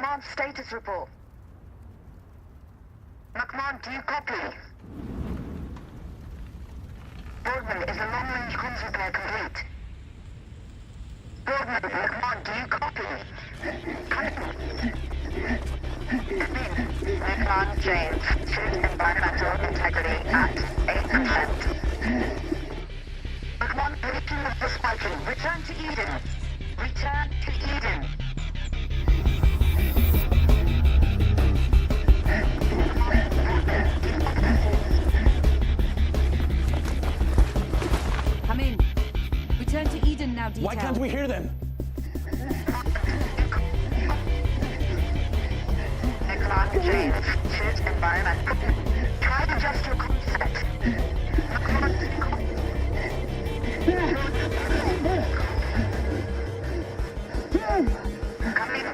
McMahon status report. McMahon, do you copy? Boardman, is the long-range comms repair complete? Boardman, McMahon, do you copy? McMahon, James, suit environmental integrity at 8%. McMahon, breaking of the spiking. Return to Eden. Return to Eden. Come in. Return to Eden now, Detail. Why can't we hear them? McMahon, James, suit environmental. Try to adjust your concept. Come in.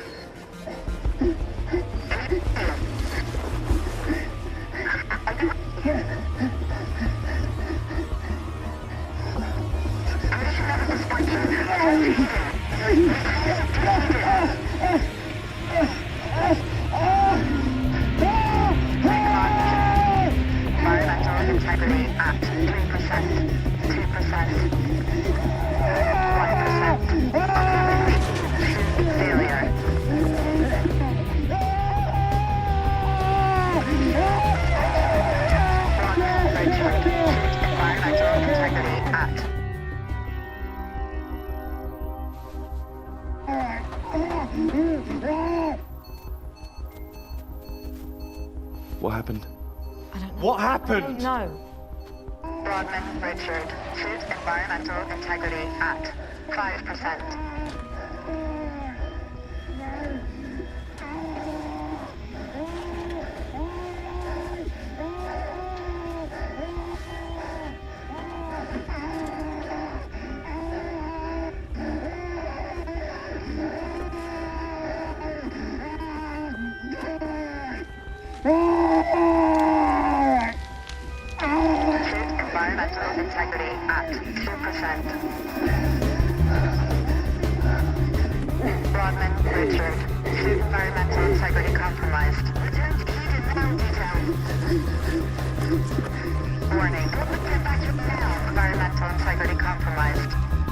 Environmental integrity at 3%, 2%, 1%. Failure. Environmental integrity at. What happened? I don't know. What happened? No. Broadman, Richard, suit environmental integrity at 5%. Environmental integrity at 2%. Broadman, Richard, suit environmental integrity compromised. Return to Eden now, Detail. Warning, get back to now. Environmental integrity compromised.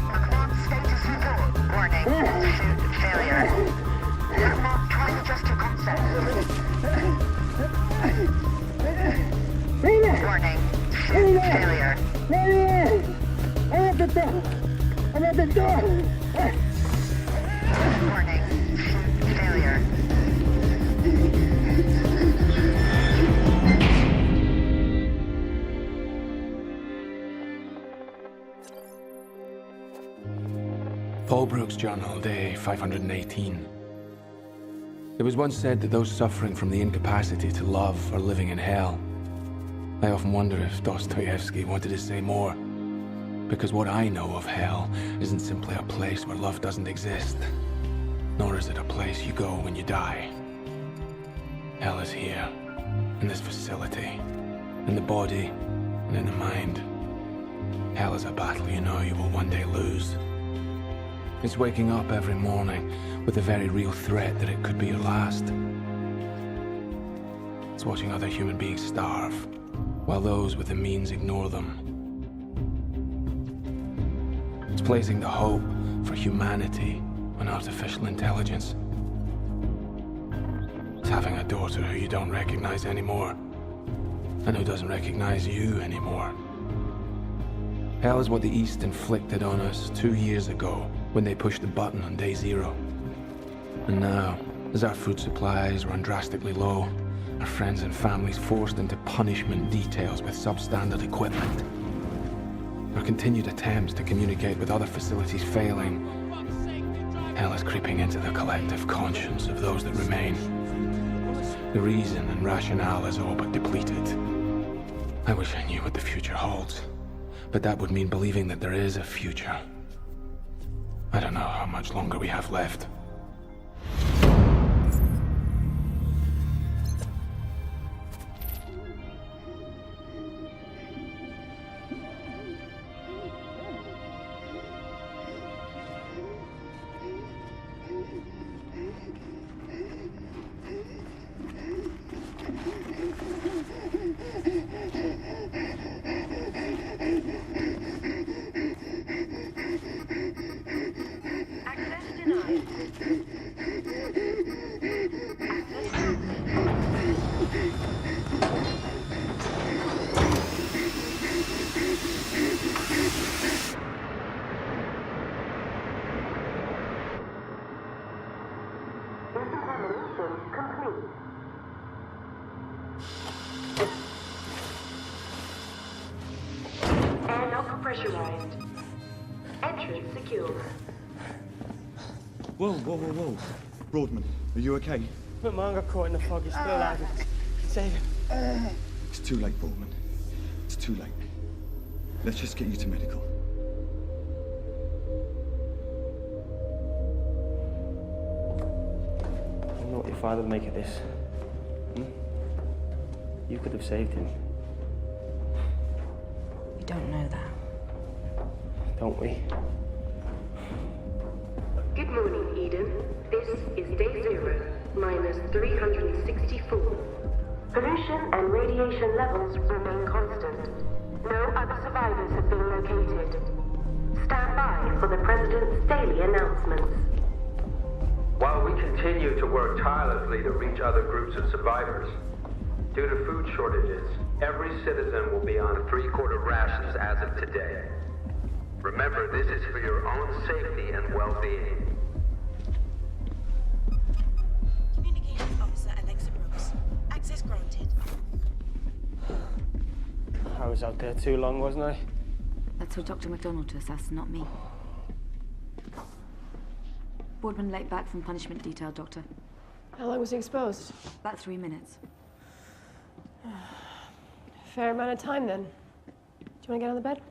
McMahon status report. Warning, suit failure. McMahon, try to adjust your concept. Warning, suit failure. I'm at the door! Warning, suit failure. Paul Brooks' journal, day 518. It was once said that those suffering from the incapacity to love are living in hell. I often wonder if Dostoevsky wanted to say more, because what I know of hell isn't simply a place where love doesn't exist, nor is it a place you go when you die. Hell is here, in this facility, in the body and in the mind. Hell is a battle you know you will one day lose. It's waking up every morning with the very real threat that it could be your last. It's watching other human beings starve, while those with the means ignore them. It's placing the hope for humanity on artificial intelligence. It's having a daughter who you don't recognize anymore, and who doesn't recognize you anymore. Hell is what the East inflicted on us 2 years ago when they pushed the button on day zero. And now, as our food supplies run drastically low, our friends and families forced into punishment details with substandard equipment, our continued attempts to communicate with other facilities failing, hell is creeping into the collective conscience of those that remain. The reason and rationale is all but depleted. I wish I knew what the future holds, but that would mean believing that there is a future. I don't know how much longer we have left. Evolution complete. Airlock pressurized. Entrance secure. Whoa. Broadman, are you okay? But mine got caught in the fog. He's still alive. Save him. It's too late, Broadman. It's too late. Let's just get you to medical. I don't know what your father would make of this. You could have saved him, We don't know that. don't we? Good morning, Eden. This is day 0, minus 364. Pollution and radiation levels remain constant. No other survivors have been located. Stand by for the President's daily announcements. While we continue to work tirelessly to reach other groups of survivors, due to food shortages, every citizen will be on 3-quarter rations as of today. Remember, this is for your own safety and well-being. Communications Officer Alexa Brooks. Access granted. I was out there too long, wasn't I? That's for Dr. MacDonald to assess, not me. Boardman late back from punishment detail, Doctor. How long was he exposed? About 3 minutes. Fair amount of time, then. Do you want to get on the bed?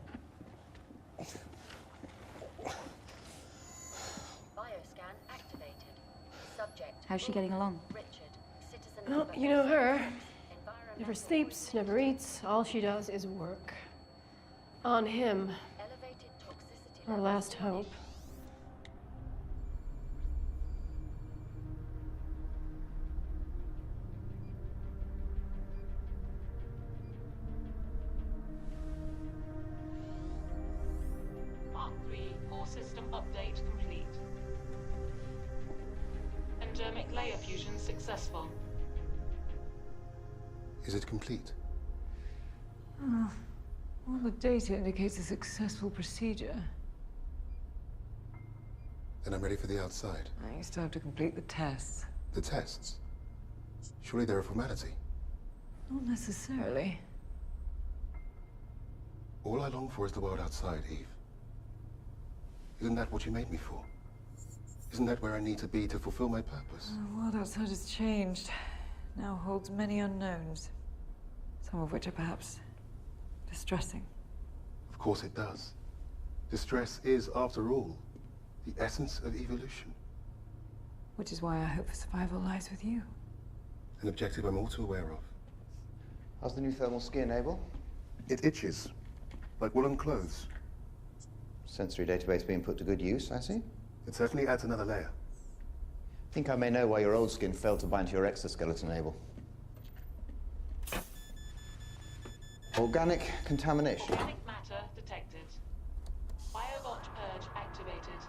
Bioscan activated. Subject. How's she getting along? Richard. Citizen Well, number you know her. 46, Never environmental sleeps, never eats. All she does is work. On him. elevated toxicity Our levels. last hope. Mark 3 core system update complete. Endemic layer fusion successful. Is it complete? All the data indicates a successful procedure. Then I'm ready for the outside. I still have to complete the tests. The tests? Surely they're a formality. Not necessarily. All I long for is the world outside, Eve. Isn't that what you made me for? Isn't that where I need to be to fulfill my purpose? The world outside has changed. Now holds many unknowns. Some of which are perhaps distressing. Of course it does. Distress is, after all, the essence of evolution. Which is why I hope for survival lies with you. An objective I'm all too aware of. How's the new thermal skin, Abel? It itches, like woolen clothes. Sensory database being put to good use, I see. It certainly adds another layer. Think I may know why your old skin failed to bind to your exoskeleton, Abel. Organic contamination. Organic matter detected. Biobot purge activated.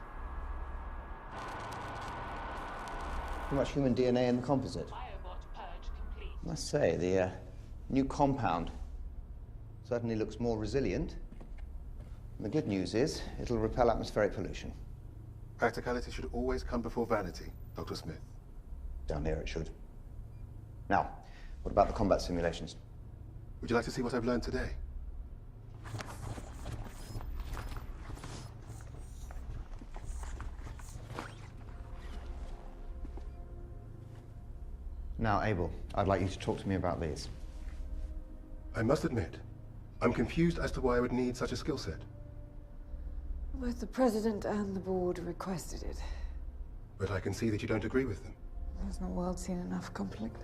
Too much human DNA in the composite. Biobot purge complete. I must say, the new compound certainly looks more resilient. And the good news is, it'll repel atmospheric pollution. Practicality should always come before vanity, Dr. Smith. Down here it should. Now, what about the combat simulations? Would you like to see what I've learned today? Now, Abel, I'd like you to talk to me about these. I must admit, I'm confused as to why I would need such a skill set. Both the President and the Board requested it. But I can see that you don't agree with them. Has the world seen enough conflict?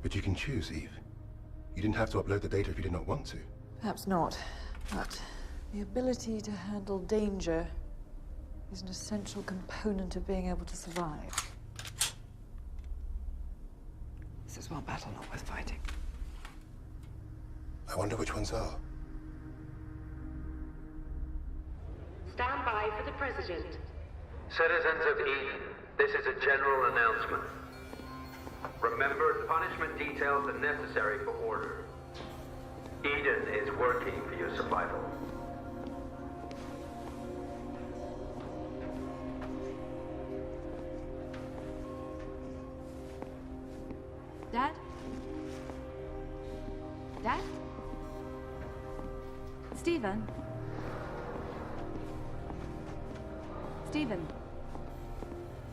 But you can choose, Eve. You didn't have to upload the data if you did not want to. Perhaps not, but the ability to handle danger is an essential component of being able to survive. This is one battle not worth fighting. I wonder which ones are. Stand by for the President. Citizens of Eden, this is a general announcement. Remember, punishment details are necessary for order. Eden is working for your survival. Stephen? Stephen?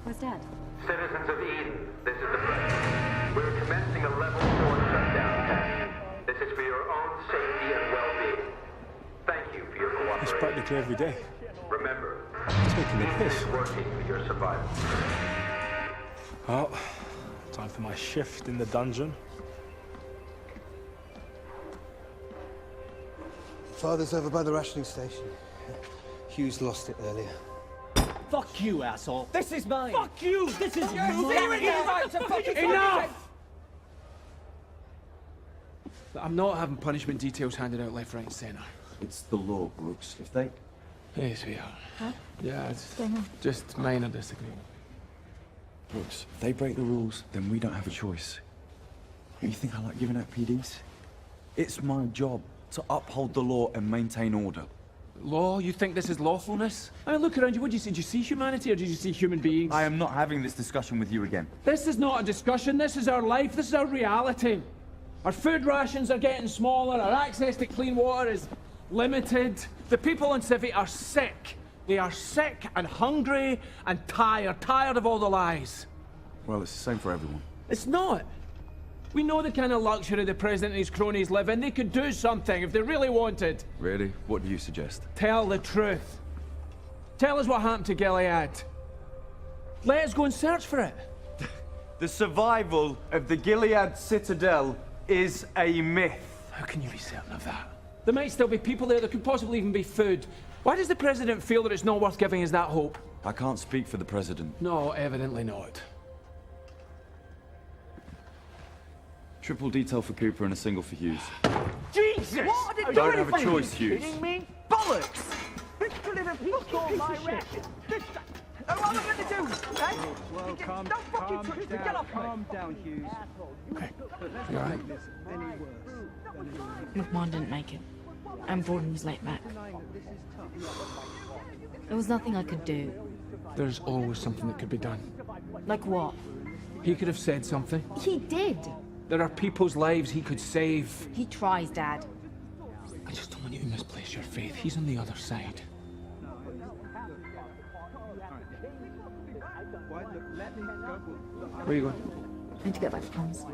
Where's Dad? Citizens of Eden, this is the President. We're commencing a level 4 shutdown test. This is for your own safety and well-being. Thank you for your cooperation. It's practically every day. Remember, Just making me Eden piss. is working for your survival. Well, time for my shift in the dungeon. Father's over by the rationing station. Hughes lost it earlier. Fuck you, asshole. This is mine. Fuck you. This is You're seriously right to fucking Enough! I'm not having punishment details handed out left, right, and centre. It's the law, Brooks. If they... Hey, sweetheart. Huh? Yeah, it's What's going on? just minor disagreement. Brooks, if they break the rules, then we don't have a choice. You think I like giving out PDs? It's my job to uphold the law and maintain order. Law? You think this is lawfulness? I mean, look around you. What did you see? Did you see humanity or did you see human beings? I am not having this discussion with you again. This is not a discussion. This is our life. This is our reality. Our food rations are getting smaller. Our access to clean water is limited. The people in Civi are sick. They are sick and hungry and tired of all the lies. Well, it's the same for everyone. It's not. We know the kind of luxury the President and his cronies live in. They could do something if they really wanted. Really? What do you suggest? Tell the truth. Tell us what happened to Gilead. Let us go and search for it. The survival of the Gilead Citadel is a myth. How can you be certain of that? There might still be people there. There could possibly even be food. Why does the President feel that it's not worth giving us that hope? I can't speak for the President. No, evidently not. Triple detail for Cooper and a single for Hughes. Jesus! What? I didn't Don't do have a anything. choice, Hughes. Kidding me? Bollocks! This could have installed my ration. This... Oh, what am I going to do? Eh? Well, calm down, Hughes. Okay. You all right? McMahon didn't make it, and Borden was late back. There was nothing I could do. There's always something that could be done. Like what? He could have said something. He did. There are people's lives he could save. He tries, Dad. I just don't want you to misplace your faith. He's on the other side. Where are you going? I need to get back to comms.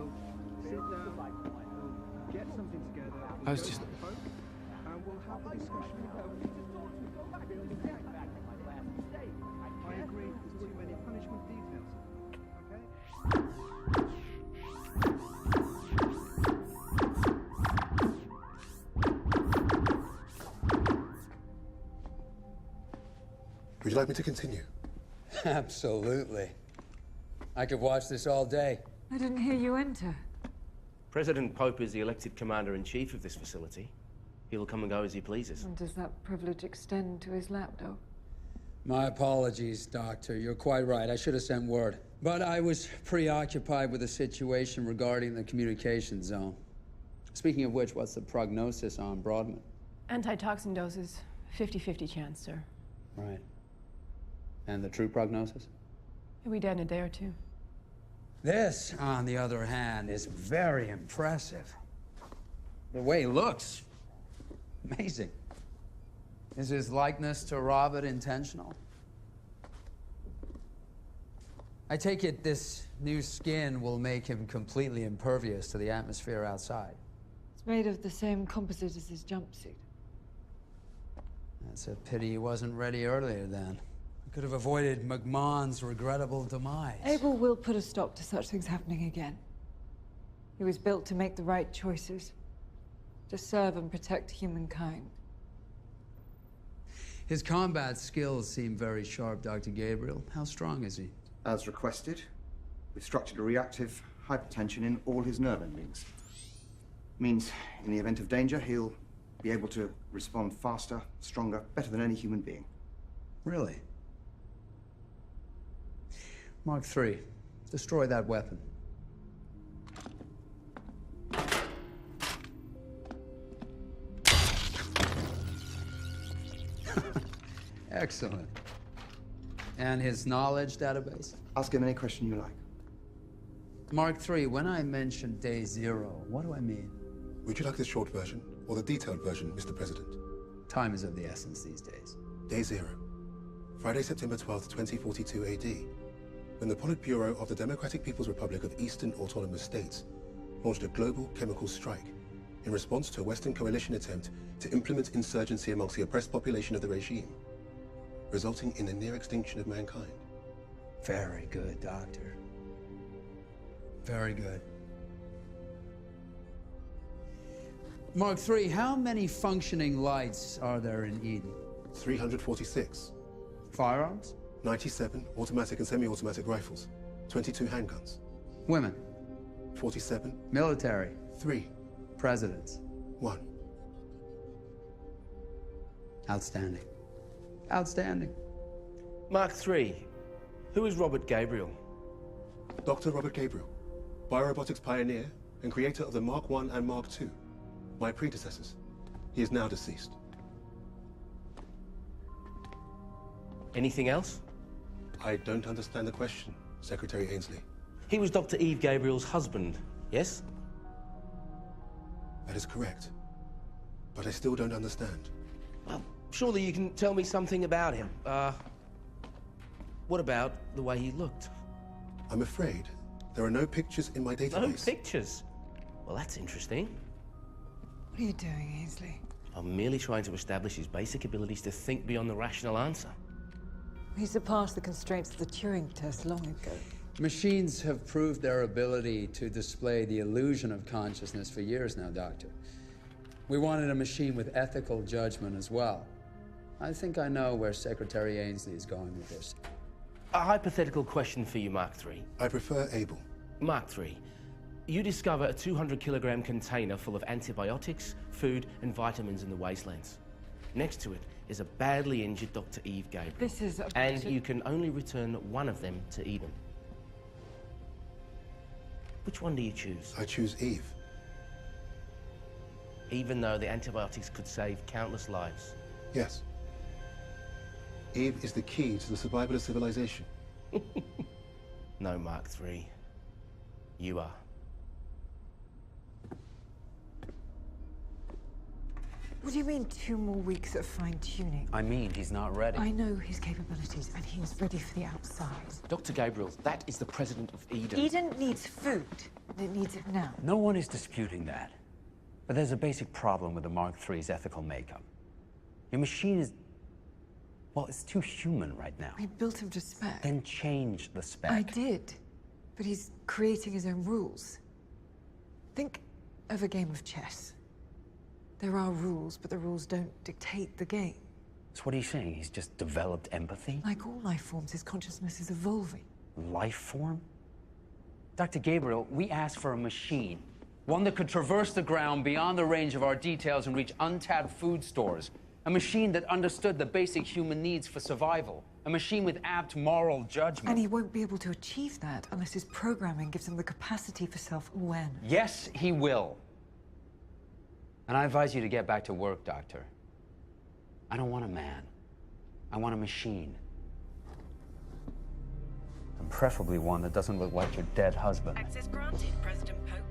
I was just... Would you like me to continue? Absolutely. I could watch this all day. I didn't hear you enter. President Pope is the elected commander-in-chief of this facility. He'll come and go as he pleases. And does that privilege extend to his lapdog? My apologies, Doctor. You're quite right. I should have sent word. But I was preoccupied with a situation regarding the communication zone. Speaking of which, what's the prognosis on Broadman? Antitoxin doses, 50-50 chance, sir. Right. And the true prognosis? He'll be dead in a day or two. This, on the other hand, is very impressive. The way he looks, amazing. Is his likeness to Robert intentional? I take it this new skin will make him completely impervious to the atmosphere outside. It's made of the same composite as his jumpsuit. That's a pity he wasn't ready earlier then. Could have avoided McMahon's regrettable demise. Abel will put a stop to such things happening again. He was built to make the right choices, to serve and protect humankind. His combat skills seem very sharp, Dr. Gabriel. How strong is he? As requested, we've structured a reactive hypertension in all his nerve endings. Means, in the event of danger, he'll be able to respond faster, stronger, better than any human being. Really? Mark III. Destroy that weapon. Excellent. And his knowledge database? Ask him any question you like. Mark III, when I mention day zero, what do I mean? Would you like the short version or the detailed version, Mr. President? Time is of the essence these days. Day 0. Friday, September 12th, 2042 AD, when the Politburo of the Democratic People's Republic of Eastern Autonomous States launched a global chemical strike in response to a Western coalition attempt to implement insurgency amongst the oppressed population of the regime, resulting in the near extinction of mankind. Very good, Doctor. Very good. Mark III, how many functioning lights are there in Eden? 346. Firearms? 97 automatic and semi-automatic rifles. 22 handguns. Women? 47. Military? 3. Presidents? 1. Outstanding. Outstanding. Mark III. Who is Robert Gabriel? Dr. Robert Gabriel, biorobotics pioneer and creator of the Mark I and Mark II, my predecessors. He is now deceased. Anything else? I don't understand the question, Secretary Ainsley. He was Dr. Eve Gabriel's husband, yes? That is correct. But I still don't understand. Well, surely you can tell me something about him. What about the way he looked? I'm afraid there are no pictures in my database. No pictures? Well, that's interesting. What are you doing, Ainsley? I'm merely trying to establish his basic abilities to think beyond the rational answer. He surpassed the constraints of the Turing test long ago. Machines have proved their ability to display the illusion of consciousness for years now, Doctor. We wanted a machine with ethical judgment as well. I think I know where Secretary Ainsley is going with this. A hypothetical question for you, Mark III. I prefer Abel. Mark III, you discover a 200-kilogram container full of antibiotics, food, and vitamins in the wastelands. Next to it is a badly injured Dr. Eve Gabriel. This is a... And you can only return one of them to Eden. Which one do you choose? I choose Eve. Even though the antibiotics could save countless lives? Yes. Eve is the key to the survival of civilization. No, Mark III. You are. What do you mean 2 more weeks of fine-tuning? I mean, he's not ready. I know his capabilities, and he is ready for the outside. Dr. Gabriel, that is the president of Eden. Eden needs food, and it needs it now. No one is disputing that. But there's a basic problem with the Mark III's ethical makeup. Your machine is... well, it's too human right now. I built him to spec. Then change the spec. I did, but he's creating his own rules. Think of a game of chess. There are rules, but the rules don't dictate the game. So what are you saying? He's just developed empathy? Like all life forms, his consciousness is evolving. Life form? Dr. Gabriel, we asked for a machine. One that could traverse the ground beyond the range of our details and reach untapped food stores. A machine that understood the basic human needs for survival. A machine with apt moral judgment. And he won't be able to achieve that unless his programming gives him the capacity for self-awareness. Yes, he will. And I advise you to get back to work, Doctor. I don't want a man. I want a machine. And preferably one that doesn't look like your dead husband. Access granted, President Pope.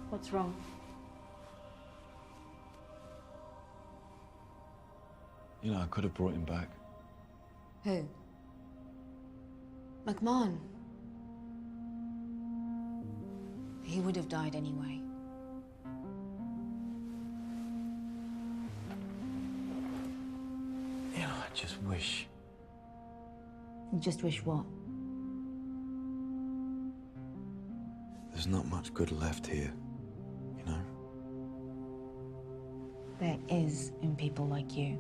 What's wrong? You know, I could have brought him back. Who? McMahon. He would have died anyway. You know, I just wish... You just wish what? There's not much good left here, you know? There is in people like you.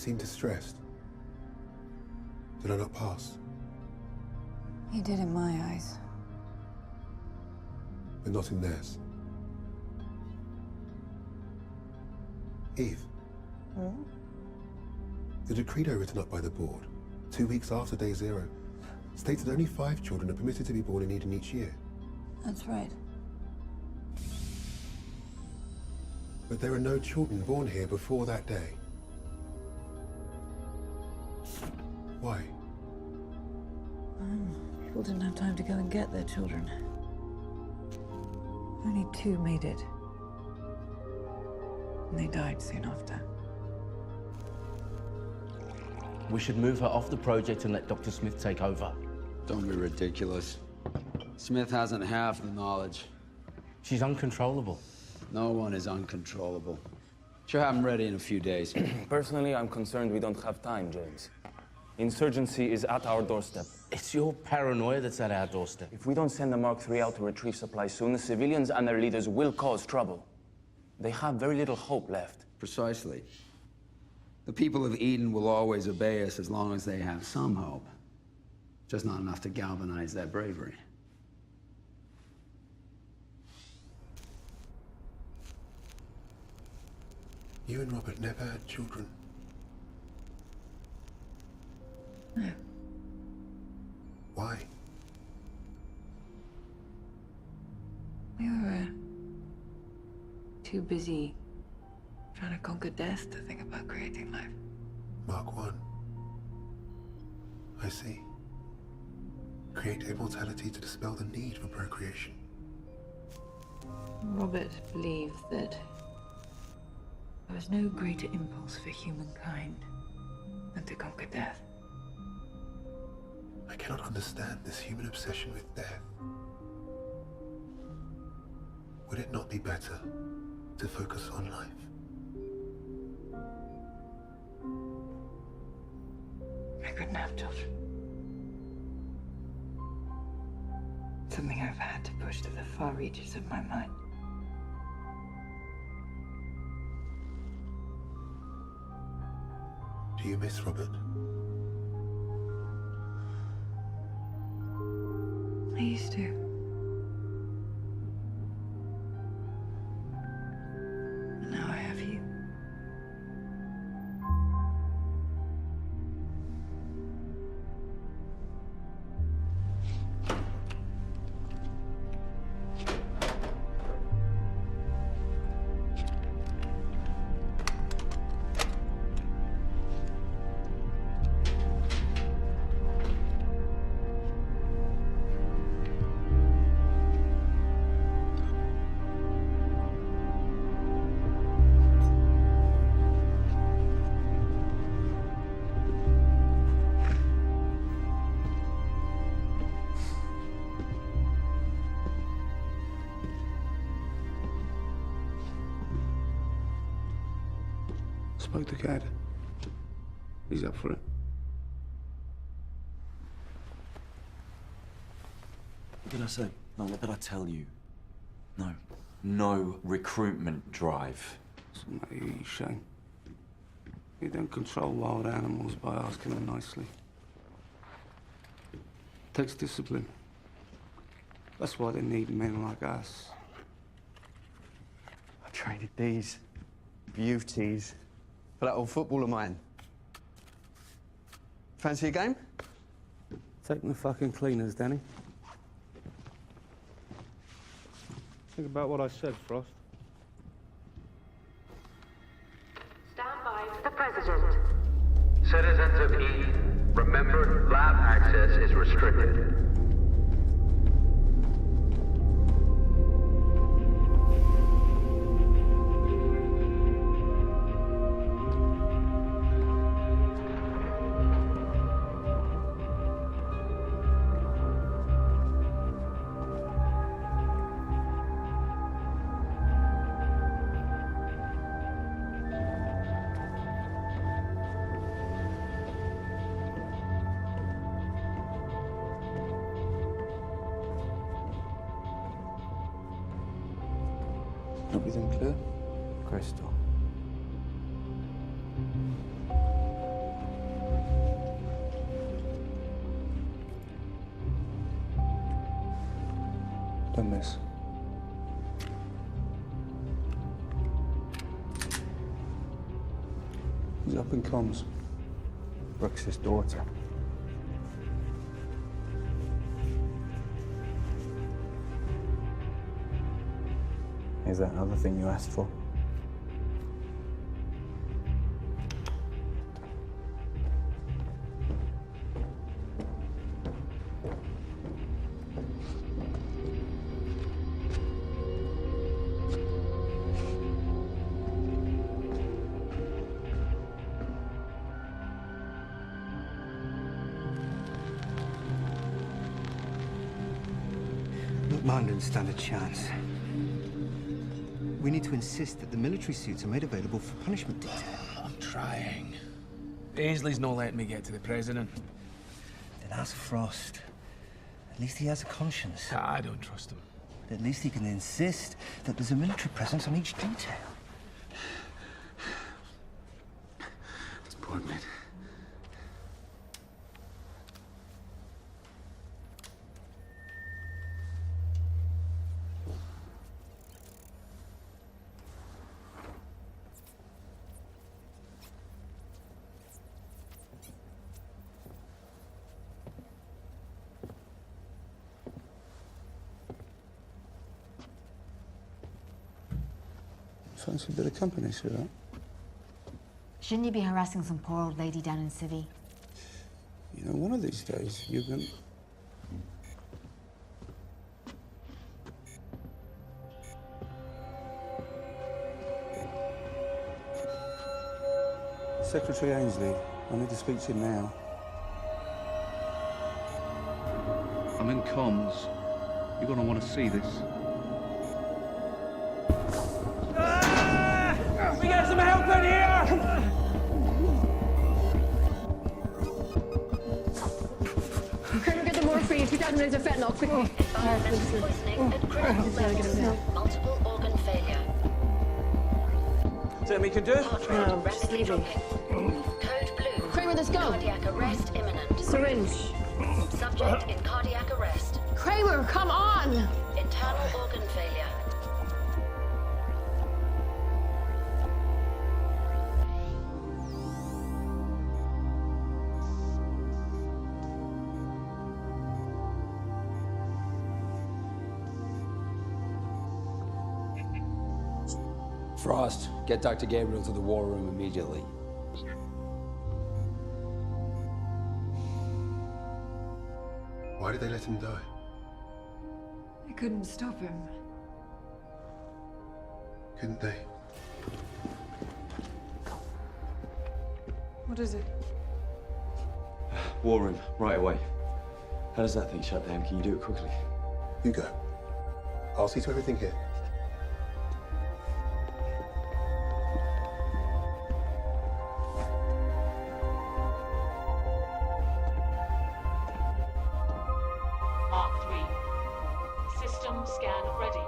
seem distressed. Did I not pass? You did in my eyes. But not in theirs. Eve. Hmm? The decreto written up by the board, 2 weeks after day 0, states that only 5 children are permitted to be born in Eden each year. That's right. But there are no children born here before that day. Why? People didn't have time to go and get their children. Only 2 made it. And they died soon after. We should move her off the project and let Dr. Smith take over. Don't be ridiculous. Smith hasn't half the knowledge. She's uncontrollable. No one is uncontrollable. She'll have them ready in a few days. Personally, I'm concerned we don't have time, James. Insurgency is at our doorstep. It's your paranoia that's at our doorstep. If we don't send the Mark III out to retrieve supplies soon, the civilians and their leaders will cause trouble. They have very little hope left. Precisely. The people of Eden will always obey us as long as they have some hope. Just not enough to galvanize their bravery. You and Robert never had children. No. Why? We were too busy trying to conquer death to think about creating life. Mark 1. I see. Create immortality to dispel the need for procreation. Robert believed that there was no greater impulse for humankind than to conquer death. I cannot understand this human obsession with death. Would it not be better to focus on life? I couldn't have children. Something I've had to push to the far reaches of my mind. Do you miss Robert? I used to. But now I have you. Spoke to Cad. He's up for it. What did I say? No, what did I tell you? No. No recruitment drive. What's the matter with you, Shane? You don't control wild animals by asking them nicely. Takes discipline. That's why they need men like us. I traded these beauties for that old football of mine. Fancy a game? Take the fucking cleaners, Danny. Think about what I said, Frost. Stand by for the President. Citizens of Eden, remember, lab access is restricted. Everything clear? Crystal. Don't miss. He's up in comms. Brooks's daughter. Is that another thing you asked for? Look, mine didn't stand a chance. We need to insist that the military suits are made available for punishment detail. I'm trying. Ainsley's not letting me get to the president. Then ask Frost. At least he has a conscience. I don't trust him. But at least he can insist that there's a military presence on each detail. It's bored, mate. Fancy a bit of company, sweetheart? Shouldn't you be harassing some poor old lady down in Civvy? You know, one of these days, you're gonna... Secretary Ainsley, I need to speak to you now. I'm in comms. You're gonna want to see this. We got some help in here! Kramer, get the morphine. 2,000 mils of fentanyl, quickly. Environmental poisoning at critical levels. Multiple organ failure. Is that me can do? No, just leaving. Code blue. Kramer, let's go. Cardiac arrest imminent. Syringe. Subject in cardiac arrest. Kramer, come on! Internal organ failure. Frost, get Dr. Gabriel to the war room immediately. Why did they let him die? They couldn't stop him. Couldn't they? What is it? War room, right away. How does that thing shut down? Can you do it quickly? You go. I'll see to everything here. Mark 3. System scan ready.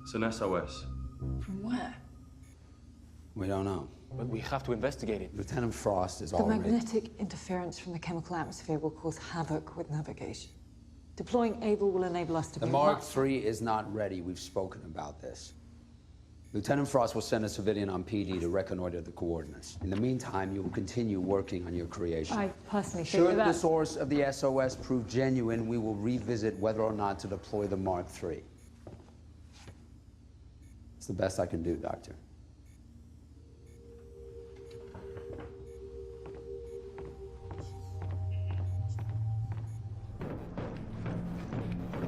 It's an SOS. From where? We don't know. But we have to investigate it. Lieutenant Frost is The already... magnetic interference from the chemical atmosphere will cause havoc with navigation. Deploying Able will enable us to The be Mark III is not ready. We've spoken about this. Lieutenant Frost will send a civilian on PD to reconnoiter the coordinates. In the meantime, you will continue working on your creation. I personally think Should that the source of the SOS prove genuine, we will revisit whether or not to deploy the Mark III. It's the best I can do, Doctor.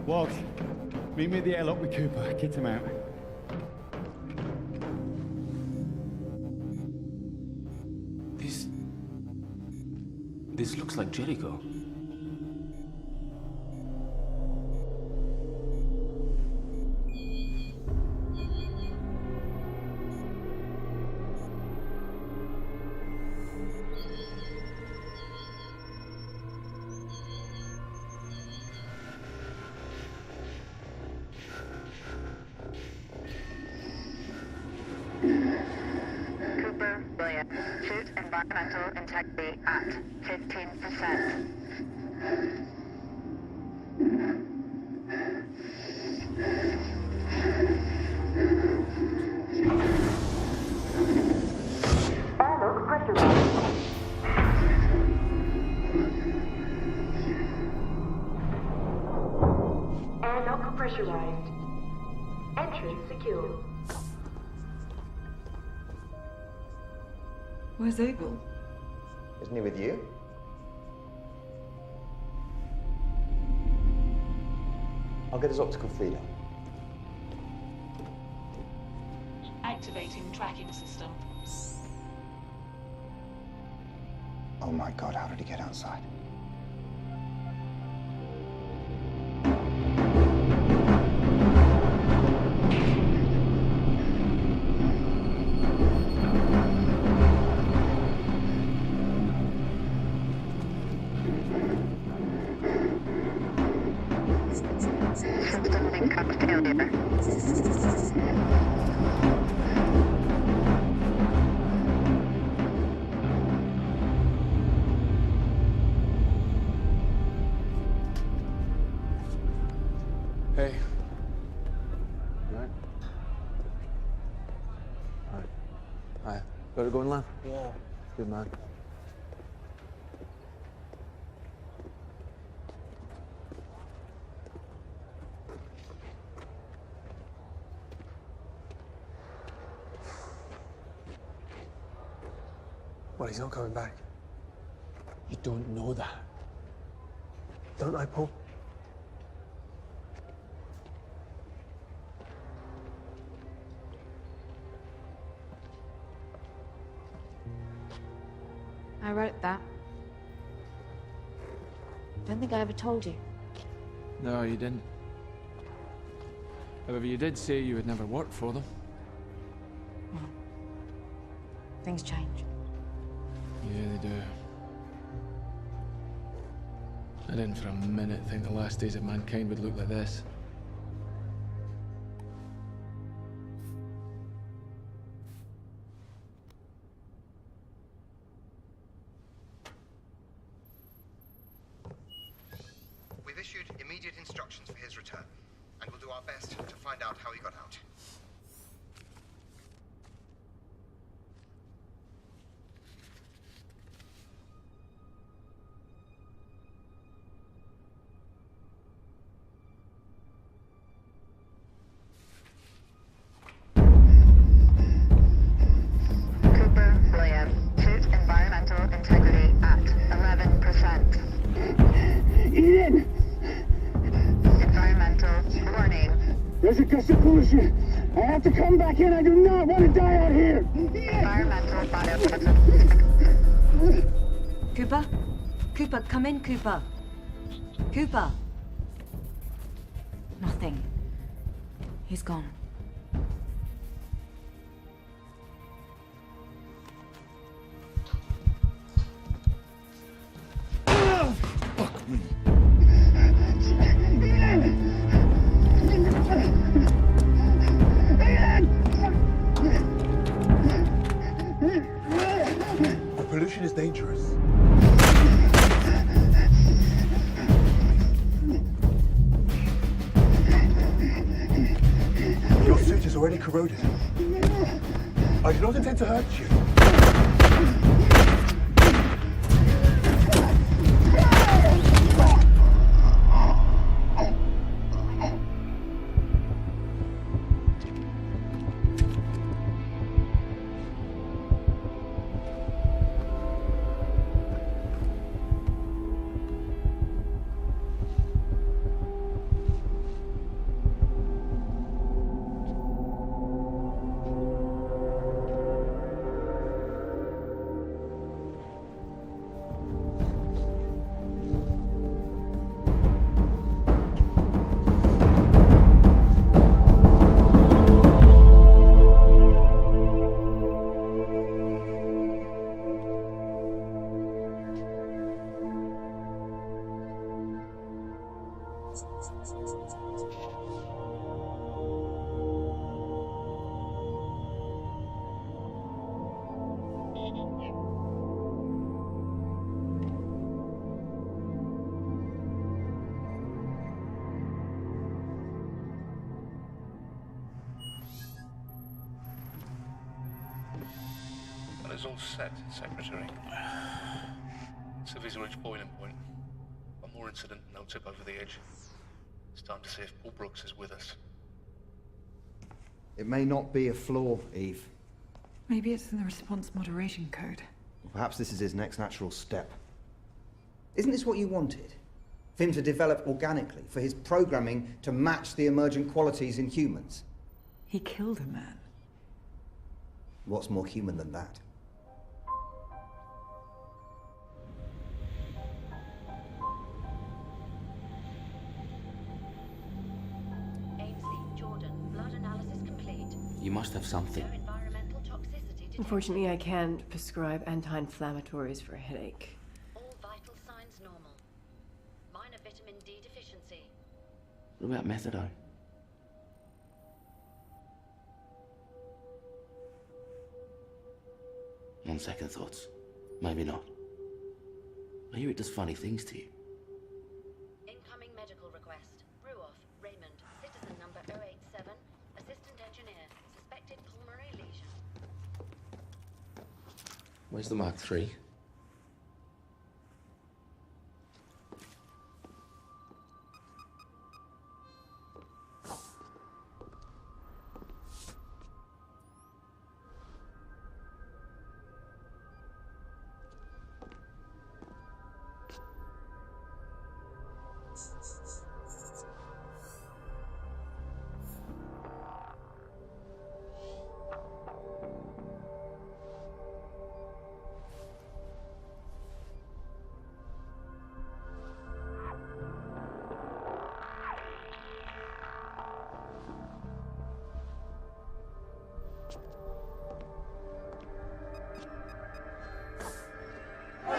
Walt, meet me at the airlock with Cooper. Get him out. This looks like Jericho. Cooper, William. Suit environmental integrity at 15%. Airlock pressurized. Airlock pressurized. Entrance secure. Where's Abel? Isn't he with you? I'll get his optical feeder. Activating tracking system. Oh my God, how did he get outside? System link up failure. Hey. Right. All right. Hi. Got it going, lad? Yeah. Good man. Well, he's not coming back. You don't know that. Don't I, Paul? I wrote that. Don't think I ever told you. No, you didn't. However, you did say you would never work for them. Well, things change. Yeah, they do. I didn't for a minute think the last days of mankind would look like this. We've issued immediate instructions for his return, and we'll do our best to find out how he got out. Cooper, William. Suit environmental integrity at 11%. Ian! Environmental warning. There's a gust of pollution. I have to come back in. I do not want to die out here. Environmental biotoxin. Cooper? Cooper, come in, Cooper. Cooper. Nothing. He's gone. Fuck me. The pollution is dangerous. Your suit is already corroded. I do not intend to hurt you. all set, Secretary. Civies reached boiling point. One more incident and they'll tip over the edge. It's time to see if Paul Brooks is with us. It may not be a flaw, Eve. Maybe it's in the response moderation code. Or perhaps this is his next natural step. Isn't this what you wanted? For him to develop organically, for his programming to match the emergent qualities in humans? He killed a man. What's more human than that? You must have something. Unfortunately, I can't prescribe anti-inflammatories for a headache. All vital signs normal. Minor vitamin D deficiency. What about methadone? On second thoughts, maybe not. I hear it does funny things to you. Incoming medical request. Ruoff, Raymond, citizen number 087, assistant engineer, suspected pulmonary lesion. Where's the Mark III?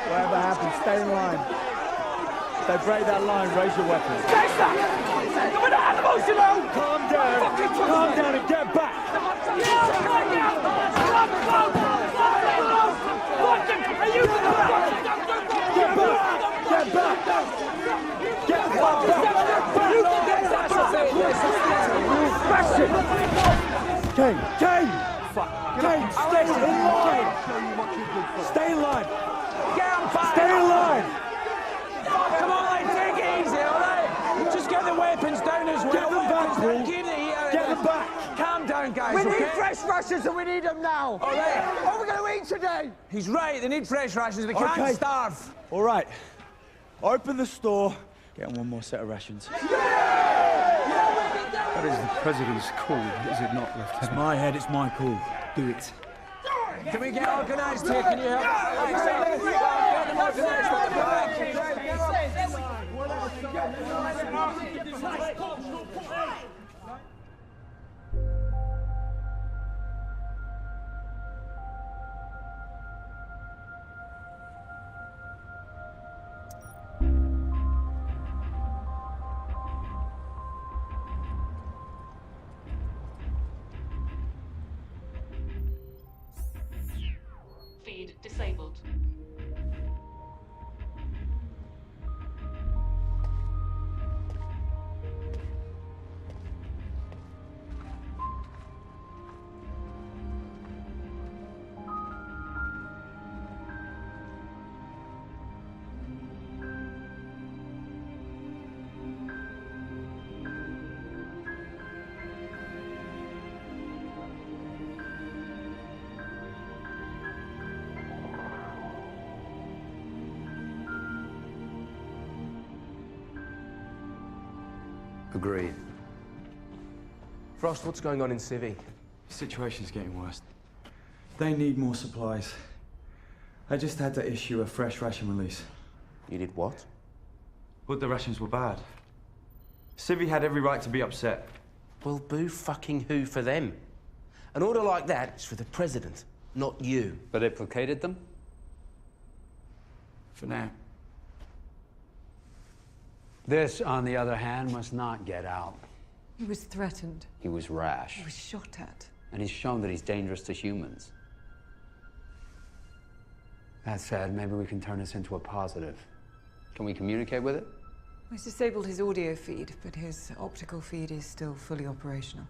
Whatever happens, stay in line. If they break that line, raise your weapons. Jason! Come on, animals, you know! Calm down. Calm down and get back. Are you Get back! Get back! Get back! Kane! Kane! Kane, stay in line! Stay in line! Stay in line! Come on, take it easy, all right? Just get the weapons down as well. Get them back, Paul. Get them back. Calm down, guys, We okay? need fresh rations and we need them now. All right. What are we going to eat today? He's right, they need fresh rations. We can't starve. All right. Open the store. Get on one more set of rations. That is the President's call, is it not, Lieutenant? It's my head, it's my call. Do it. Can we get organised here? Can you help? Get them organised at the back. Feed disabled. Agreed. Frost, what's going on in Civi? The situation's getting worse. They need more supplies. I just had to issue a fresh ration release. You did what? But the rations were bad. Civi had every right to be upset. Well, boo fucking who for them? An order like that is for the President, not you. But it placated them? For now. This, on the other hand, must not get out. He was threatened. He was rash. He was shot at. And he's shown that he's dangerous to humans. That said, maybe we can turn this into a positive. Can we communicate with it? He's disabled his audio feed, but his optical feed is still fully operational.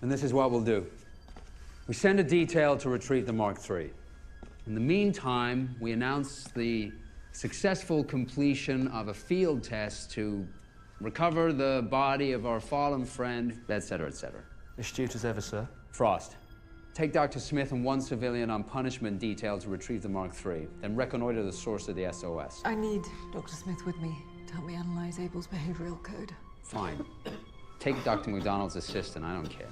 And this is what we'll do. We send a detail to retrieve the Mark III. In the meantime, we announce the successful completion of a field test to recover the body of our fallen friend, etc., etc. Astute as ever, sir. Frost, take Dr. Smith and one civilian on punishment detail to retrieve the Mark III, then reconnoiter the source of the SOS. I need Dr. Smith with me to help me analyze Abel's behavioral code. Fine. Take Dr. McDonald's assistant, I don't care.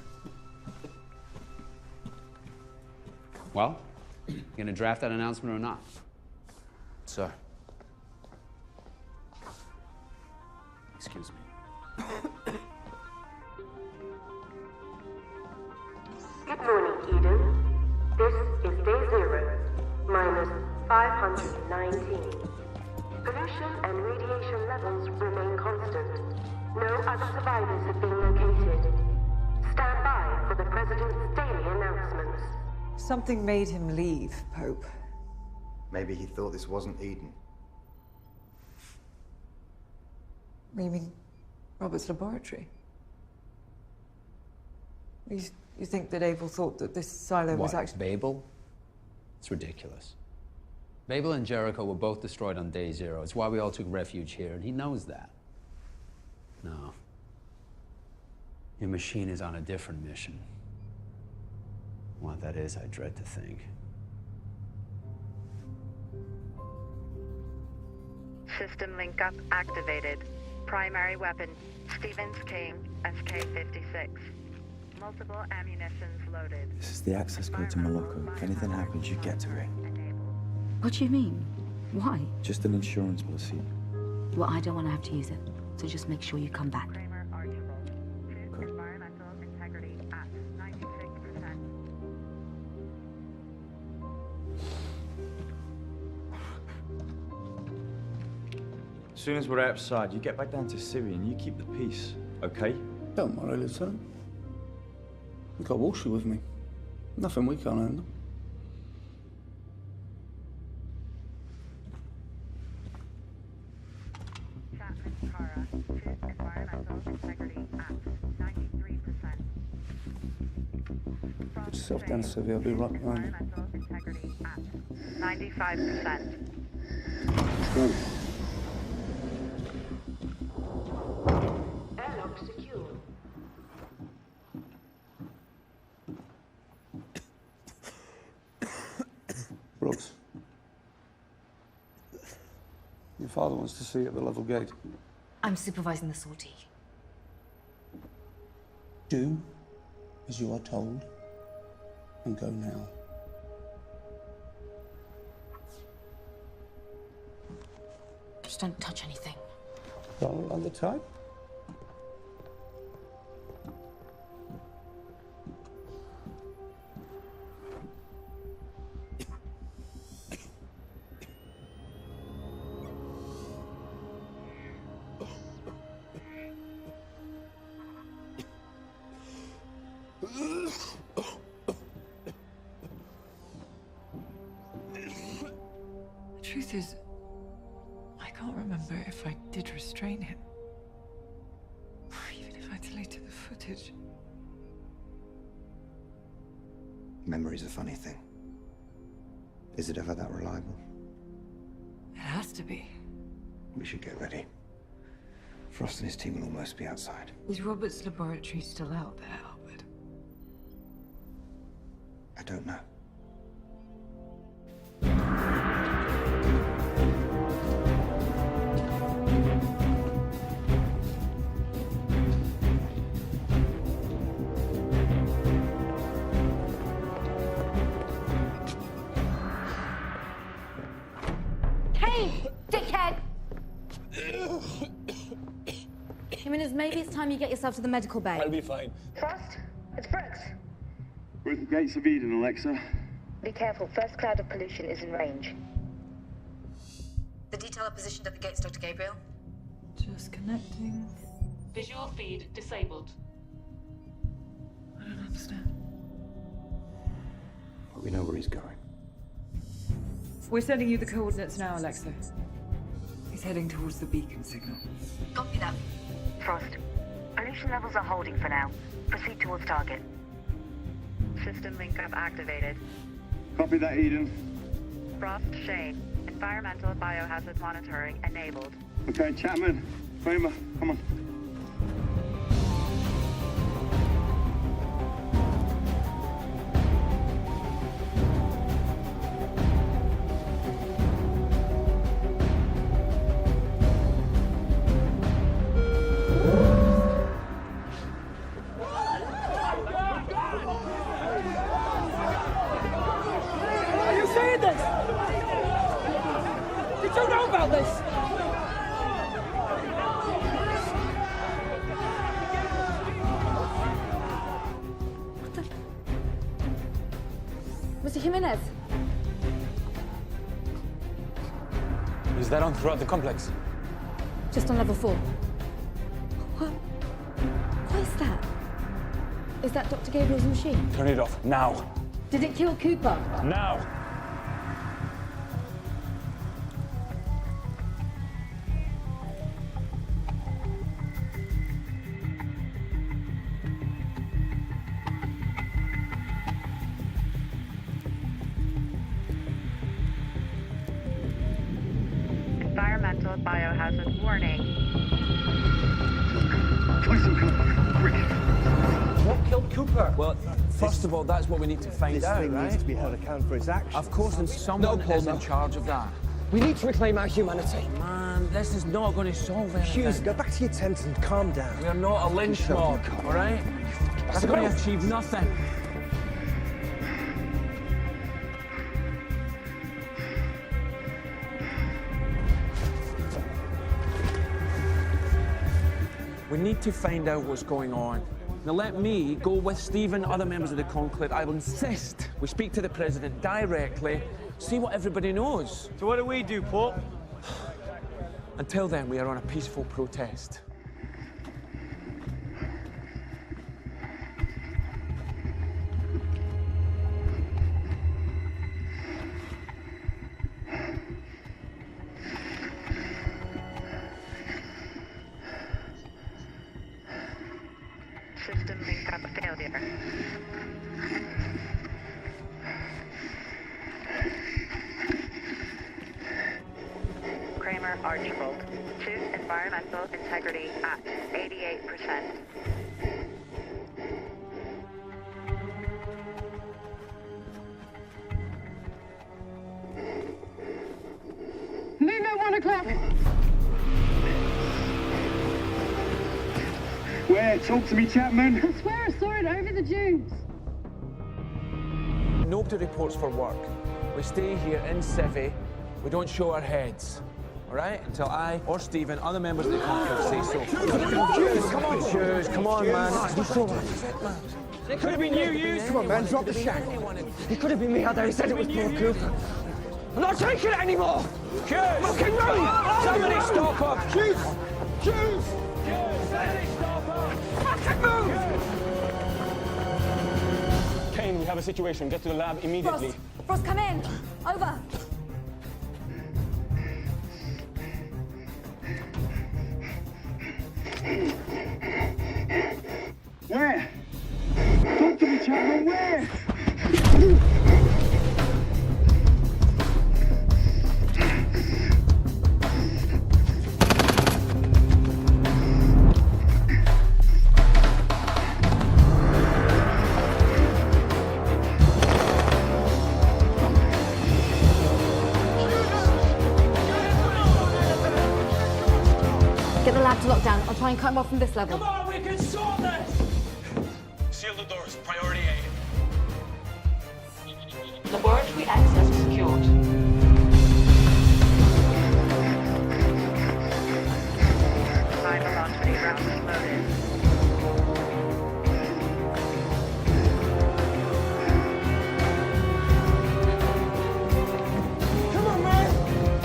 Well, you gonna draft that announcement or not? Sir. Excuse me. Good morning, Eden. This is day 0, minus 519. Pollution and radiation levels remain constant. No other survivors have been located. Stand by for the President's daily announcements. Something made him leave, Pope. Maybe he thought this wasn't Eden. You mean Robert's laboratory? You think that Abel thought that this silo was actually... Babel? It's ridiculous. Babel and Jericho were both destroyed on day 0. It's why we all took refuge here, and he knows that. No. Your machine is on a different mission. What that is, I dread to think. System link-up activated. Primary weapon, Stevens King, SK-56. Multiple ammunitions loaded. This is the access code to Morocco. If anything happens, you get to it. What do you mean? Why? Just an insurance policy. Well, I don't want to have to use it, so just make sure you come back. Environmental integrity at 96%. As soon as we're outside, you get back down to Syria and you keep the peace, okay? Don't worry, Lieutenant. We've got Walshy with me. Nothing we can't handle. Put yourself down, Sylvia. I'll be right behind you. Environmental integrity at 95%. Let's go. Airlock secure. Brooks. Your father wants to see you at the level gate. I'm supervising the sortie. Do as you are told and go now. Just don't touch anything. Roll on the type. The truth is, I can't remember if I did restrain him. Or even if I deleted the footage. Memory's a funny thing. Is it ever that reliable? It has to be. We should get ready. Frost and his team will almost be outside. Is Robert's laboratory still out there, Albert? I don't know. Hey, dickhead! Jimenez, maybe it's time you get yourself to the medical bay. I'll be fine. Frost, it's Brooks. We're at the gates of Eden, Alexa. Be careful, first cloud of pollution is in range. The detail are positioned at the gates, Dr. Gabriel. Just connecting. Visual feed disabled. I don't understand. But we know where he's going. We're sending you the coordinates now, Alexa. He's heading towards the beacon signal. Copy that. Frost, pollution levels are holding for now. Proceed towards target. System link-up activated. Copy that, Eden. Frost Shane. Environmental biohazard monitoring enabled. Okay, Chapman, Kramer, come on. Are you seeing this? Did you know about this? Mr. Jimenez. Is that on throughout the complex? Just on level 4. What is that? Is that Dr. Gabriel's machine? Turn it off, now. Did it kill Cooper? Now! Environmental biohazard warning. Try some cover, quick. What killed Cooper? Well, first of all, that's what we need to find out, thing right? needs to be held accountable for its actions. Of course, and someone is in charge of that. We need to reclaim our humanity. Man, this is not going to solve anything. Hughes, go back to your tent and calm down. We are not a lynch mob, all right? That's going to achieve nothing. We need to find out what's going on. Now let me go with Stephen, other members of the conclave. I will insist we speak to the president directly, see what everybody knows. So what do we do, Pope? Until then, we are on a peaceful protest. System link-up failure. Kramer Archibald. Suit environmental integrity at 88%. Move at 1 o'clock. Where? Talk to me, Chapman. I swear I saw it over the dunes. Nobody reports for work. We stay here in Civvy. We don't show our heads. All right? Until I or Stephen, other members of the conclave say so. Hughes, come on, man. It could have been you, Hughes. Come on, man, drop the shank. It could have been me out there who said it was Paul Cooper. I'm not taking it anymore. Hughes! Fucking move! Somebody stop him! Hughes! Hughes! Somebody stop him! Fucking move! Kane, we have a situation. Get to the lab immediately. Frost, come in. Over. Where? Talk to me, Chapman, where? Get the lab to lock down. I'll try and cut him off from this level. Come on, we can sort this! Seal the doors. Priority A. Laboratory access secured. High velocity rounds loaded. Come on, man!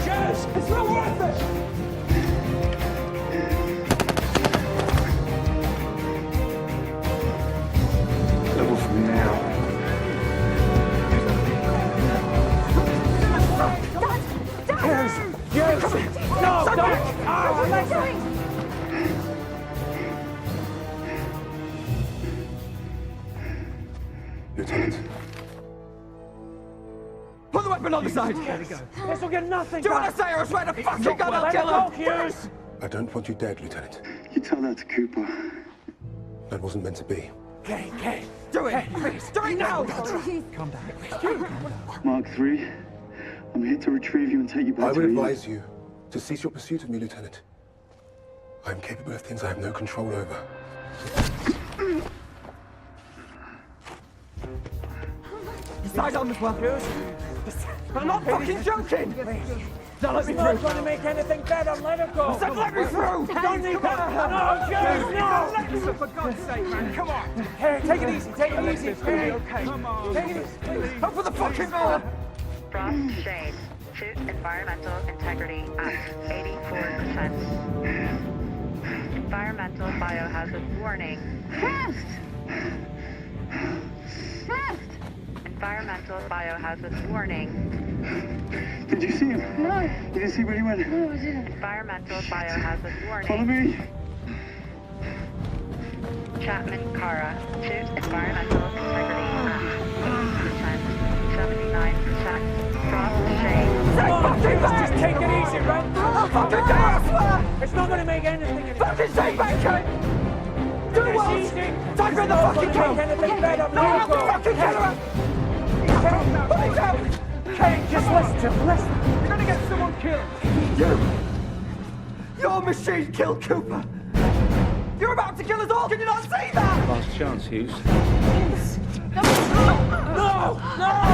Jazz, it's not worth it! Level 3 now. on the side. This will get nothing. Do you want to say, or I swear to fucking God I'll kill him? Hughes! I don't want you dead, Lieutenant. You tell that to Cooper. That wasn't meant to be. Okay. Do it, please. Do it now. Calm down. Mark 3, I'm here to retrieve you and take you back I to would Eden. advise you to cease your pursuit of me, Lieutenant. I am capable of things I have no control over. Side on this one. I'm not fucking joking. Now let me It's not through. going to make anything better. Let her go. I said let me through. Don't need that. No, Hughes, no. Let me through, for God's sake, man. Come on. Hey, take it easy. Take it easy. Hey, Okay. come on. Take it easy, please. Open the fucking door. Frost shade. Suit environmental integrity at 84%. Environmental biohazard warning. Environmental biohazard warning. Did you see him? No. You didn't see where he went? No, I didn't. Environmental biohazard warning. Follow me. Chapman Kara. Suit environmental integrity at 80%. 79%. Frost shade. Just take it easy, right? I'll fucking do it, I swear. It's not going to make anything any Fucking take back, Kate. Do It's well. easy. Time for the It's not fucking gonna kill. make anything better. No, Let I'm go. the fucking killer. Please help. Kate, just listen to him. Listen. You're gonna get someone killed. Your machine killed Cooper. You're about to kill us all. Can you not see that? Last chance, Hughes. No! No!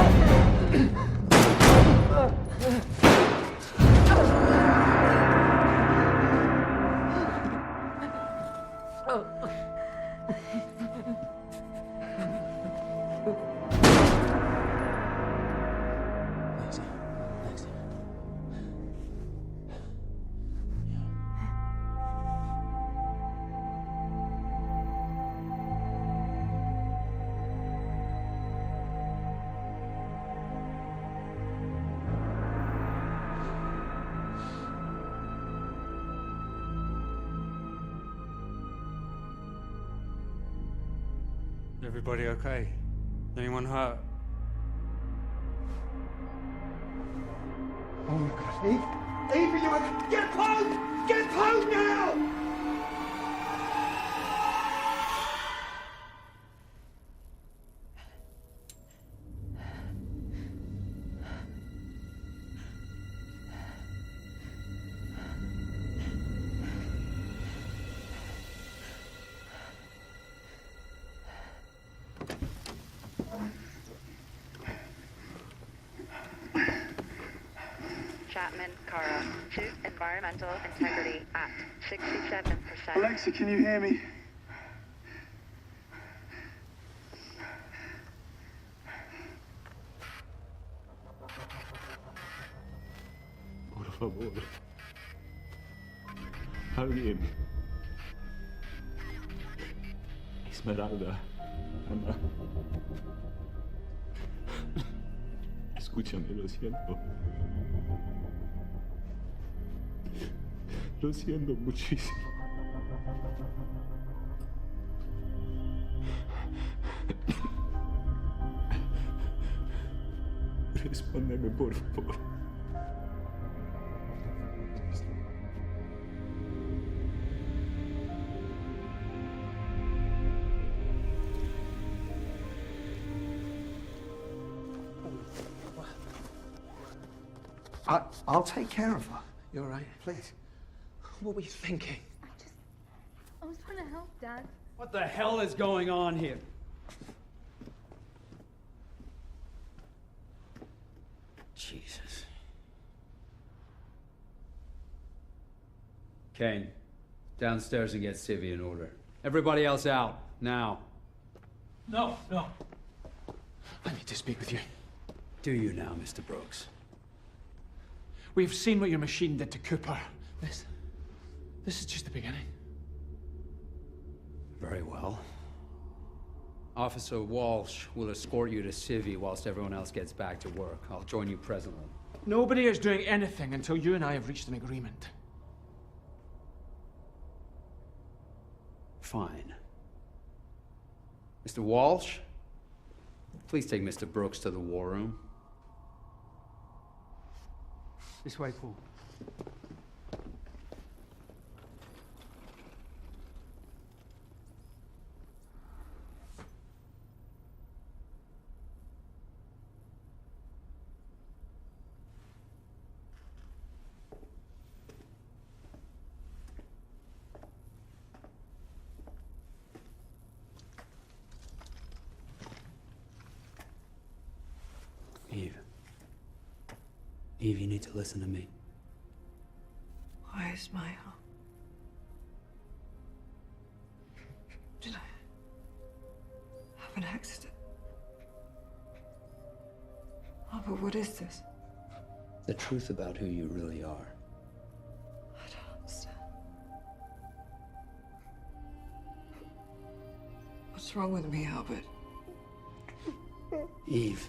Everybody okay? Anyone hurt? Oh my God, Eve! Eve, you get home! Get home now! Chapman Kara. Suit environmental integrity at 67%. Alexa, can you hear me? Por favor. Alguien. Esmeralda. Mamá. Escúchame, lo siento. Lo siento muchísimo. Respóndeme, por favor. I'll take care of her. You all right? Please. What were you thinking? I was trying to help, Dad. What the hell is going on here? Jesus. Kane, downstairs and get Civvy in order. Everybody else out, now. No, no. I need to speak with you. Do you now, Mr. Brooks? We've seen what your machine did to Cooper. This is just the beginning. Very well. Officer Walsh will escort you to Civvy whilst everyone else gets back to work. I'll join you presently. Nobody is doing anything until you and I have reached an agreement. Fine. Mr. Walsh, please take Mr. Brooks to the war room. This way, Paul. Eve. Eve, you need to listen to me. Why is my arm? Did I have an accident? Oh, but what is this? The truth about who you really are. I don't understand. What's wrong with me, Albert? Eve.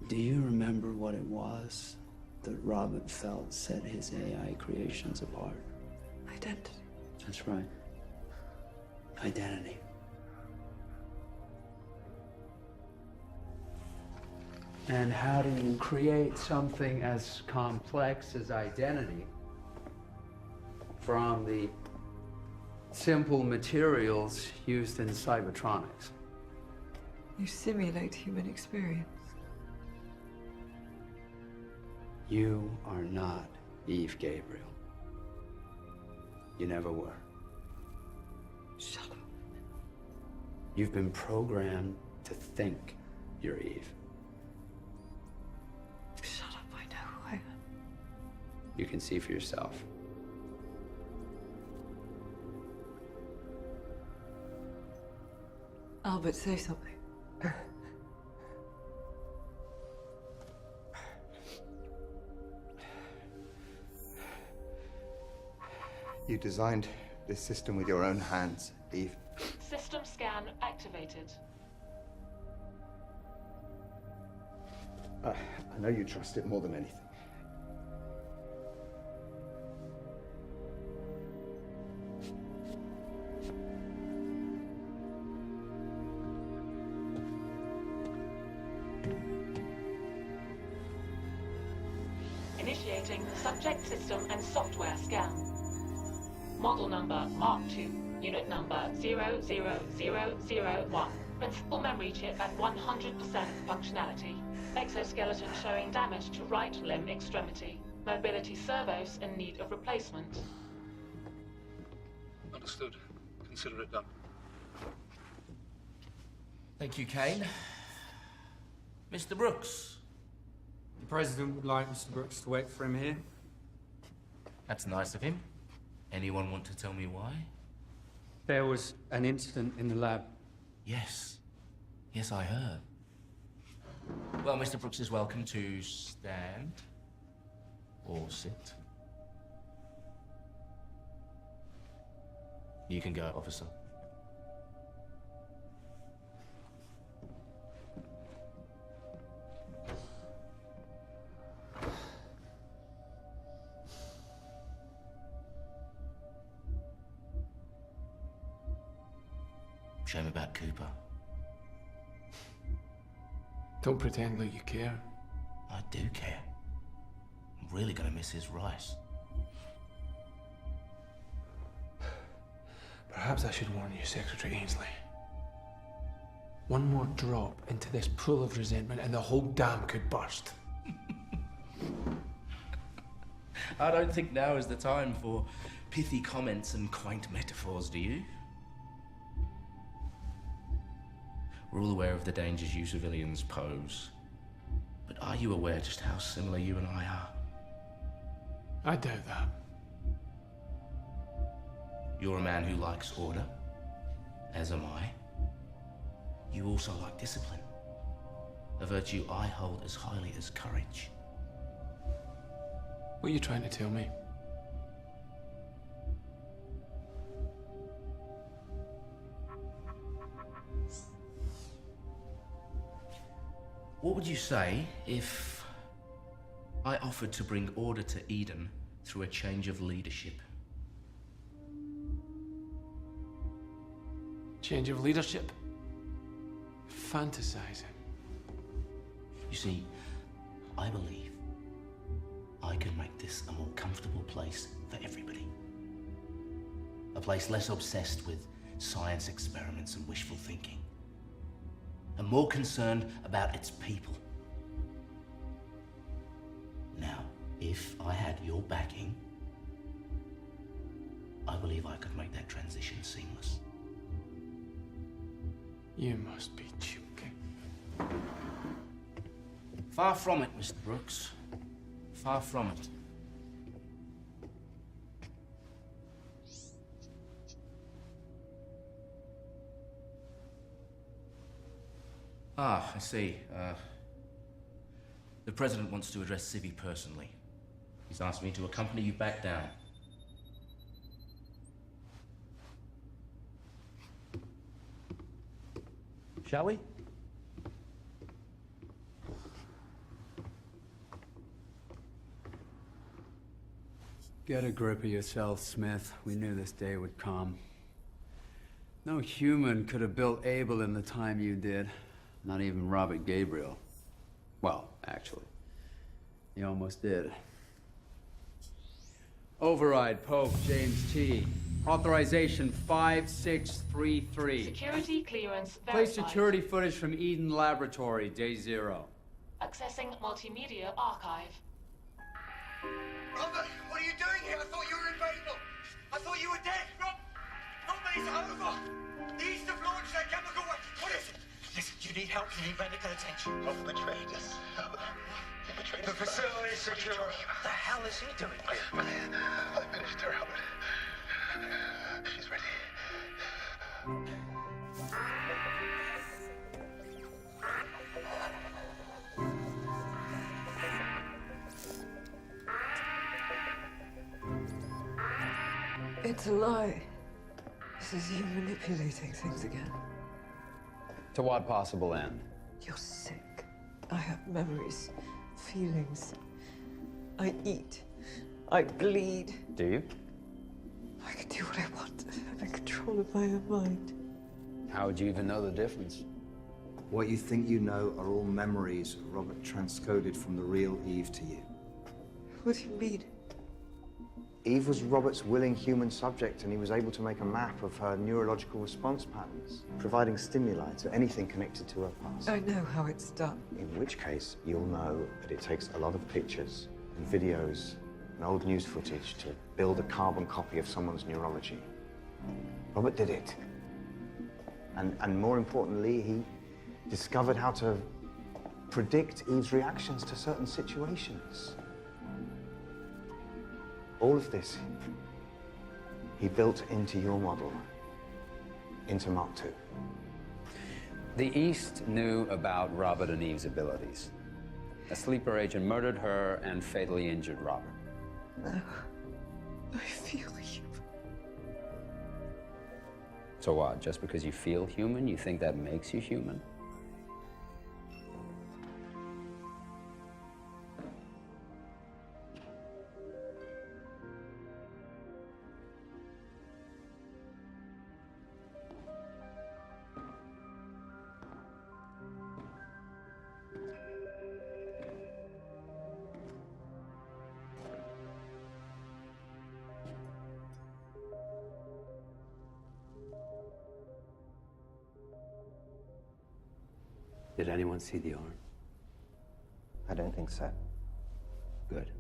Do you remember what it was that Robert felt set his AI creations apart? Identity. That's right. Identity. And how do you create something as complex as identity from the simple materials used in cybertronics? You simulate human experience. You are not Eve Gabriel. You never were. Shut up. You've been programmed to think you're Eve. Shut up, I know who I am. You can see for yourself. Albert, say something. You designed this system with your own hands, Eve. System scan activated. I know you trust it more than anything. Initiating subject system and software scan. Model number Mark II, unit number 00001. Principal memory chip at 100% functionality. Exoskeleton showing damage to right limb extremity. Mobility servos in need of replacement. Understood. Consider it done. Thank you, Kane. Mr. Brooks. The President would like Mr. Brooks to wait for him here. That's nice of him. Anyone want to tell me why? There was an incident in the lab. Yes. Yes, I heard. Well, Mr. Brooks is welcome to stand or sit. You can go, officer. Shame about Cooper. Don't pretend like you care. I do care. I'm really gonna miss his rice. Perhaps I should warn you, Secretary Ainsley. One more drop into this pool of resentment and the whole dam could burst. I don't think now is the time for pithy comments and quaint metaphors, do you? We're all aware of the dangers you civilians pose. But are you aware just how similar you and I are? I doubt that. You're a man who likes order, as am I. You also like discipline, a virtue I hold as highly as courage. What are you trying to tell me? What would you say if I offered to bring order to Eden through a change of leadership? Change of leadership? Fantasizing. You see, I believe can make this a more comfortable place for everybody. A place less obsessed with science experiments and wishful thinking, and more concerned about its people. Now, if I had your backing, I believe I could make that transition seamless. You must be joking. Far from it, Mr. Brooks. Far from it. Ah, I see. The President wants to address Civvy personally. He's asked me to accompany you back down. Shall we? Get a grip of yourself, Smith. We knew this day would come. No human could have built Abel in the time you did. Not even Robert Gabriel. Well, actually, he almost did. Override, Pope, James T. Authorization 5633. Security clearance Play verified. security footage from Eden Laboratory, day 0. Accessing multimedia archive. Robert, what are you doing here? I thought you were in Babel. I thought you were dead. Robert, it's over. The East have launched their chemical weapon. What is it? Listen, you need help. You need medical attention. I've betrayed us. He betrayed us. The facility is secure. What the hell is he doing here? I finished her, Albert. She's ready. It's a lie. This is you manipulating things again. To what possible end? You're sick. I have memories, feelings. I eat. I bleed. Do you? I can do what I want. I'm in control of my own mind. How would you even know the difference? What you think you know are all memories Robert transcoded from the real Eve to you. What do you mean? Eve was Robert's willing human subject, and he was able to make a map of her neurological response patterns, providing stimuli to anything connected to her past. I know how it's done. In which case, you'll know that it takes a lot of pictures and videos and old news footage to build a carbon copy of someone's neurology. Robert did it. And more importantly, he discovered how to predict Eve's reactions to certain situations. All of this, he built into your model, into Mark II. The East knew about Robert and Eve's abilities. A sleeper agent murdered her and fatally injured Robert. No. I feel human. So what, just because you feel human, you think that makes you human? Did anyone see the arm? I don't think so. Good.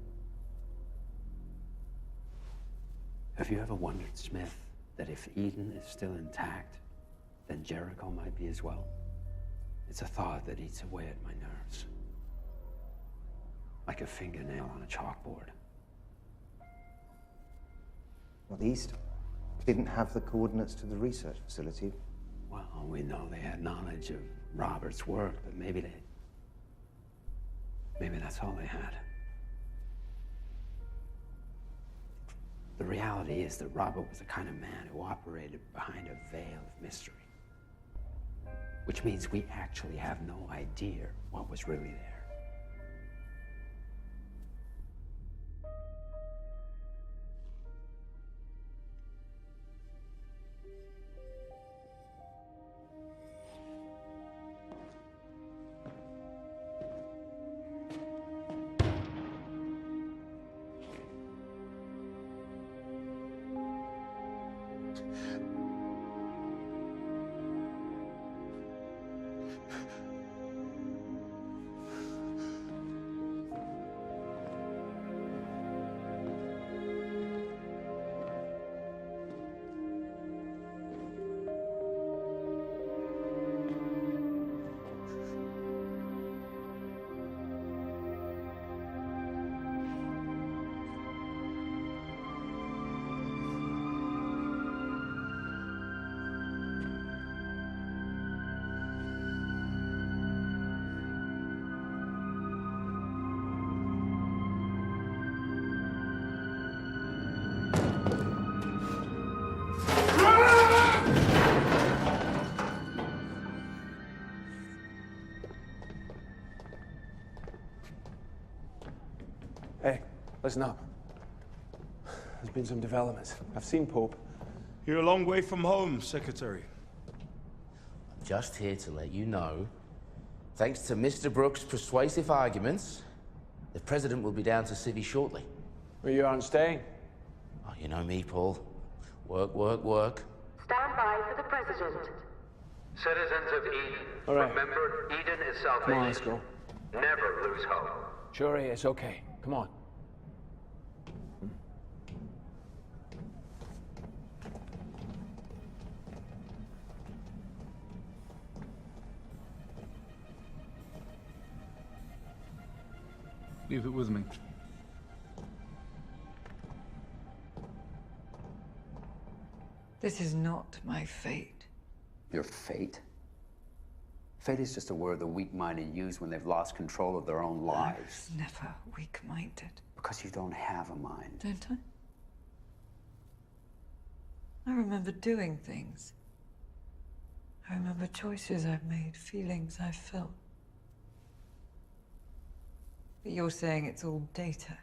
Have you ever wondered, Smith, that if Eden is still intact, then Jericho might be as well? It's a thought that eats away at my nerves. Like a fingernail on a chalkboard. Well, the East didn't have the coordinates to the research facility. Well, we know they had knowledge of Robert's work, but maybe that's all they had. The reality is that Robert was the kind of man who operated behind a veil of mystery. Which means we actually have no idea what was really there. Listen up. There's been some developments. I've seen Pope. You're a long way from home, Secretary. I'm just here to let you know, thanks to Mr. Brooks' persuasive arguments, the President will be down to Civvy shortly. Where you aren't staying? Oh, you know me, Paul. Work, work, work. Stand by for the President. Citizens of Eden, all right. Remember, Eden is salvation. Come on, let's go. Never lose hope. Sure, it's okay. Come on. Leave it with me. This is not my fate. Your fate? Fate is just a word the weak-minded use when they've lost control of their own lives. I was never weak-minded. Because you don't have a mind. Don't I? I remember doing things. I remember choices I've made, feelings I've felt. But you're saying it's all data.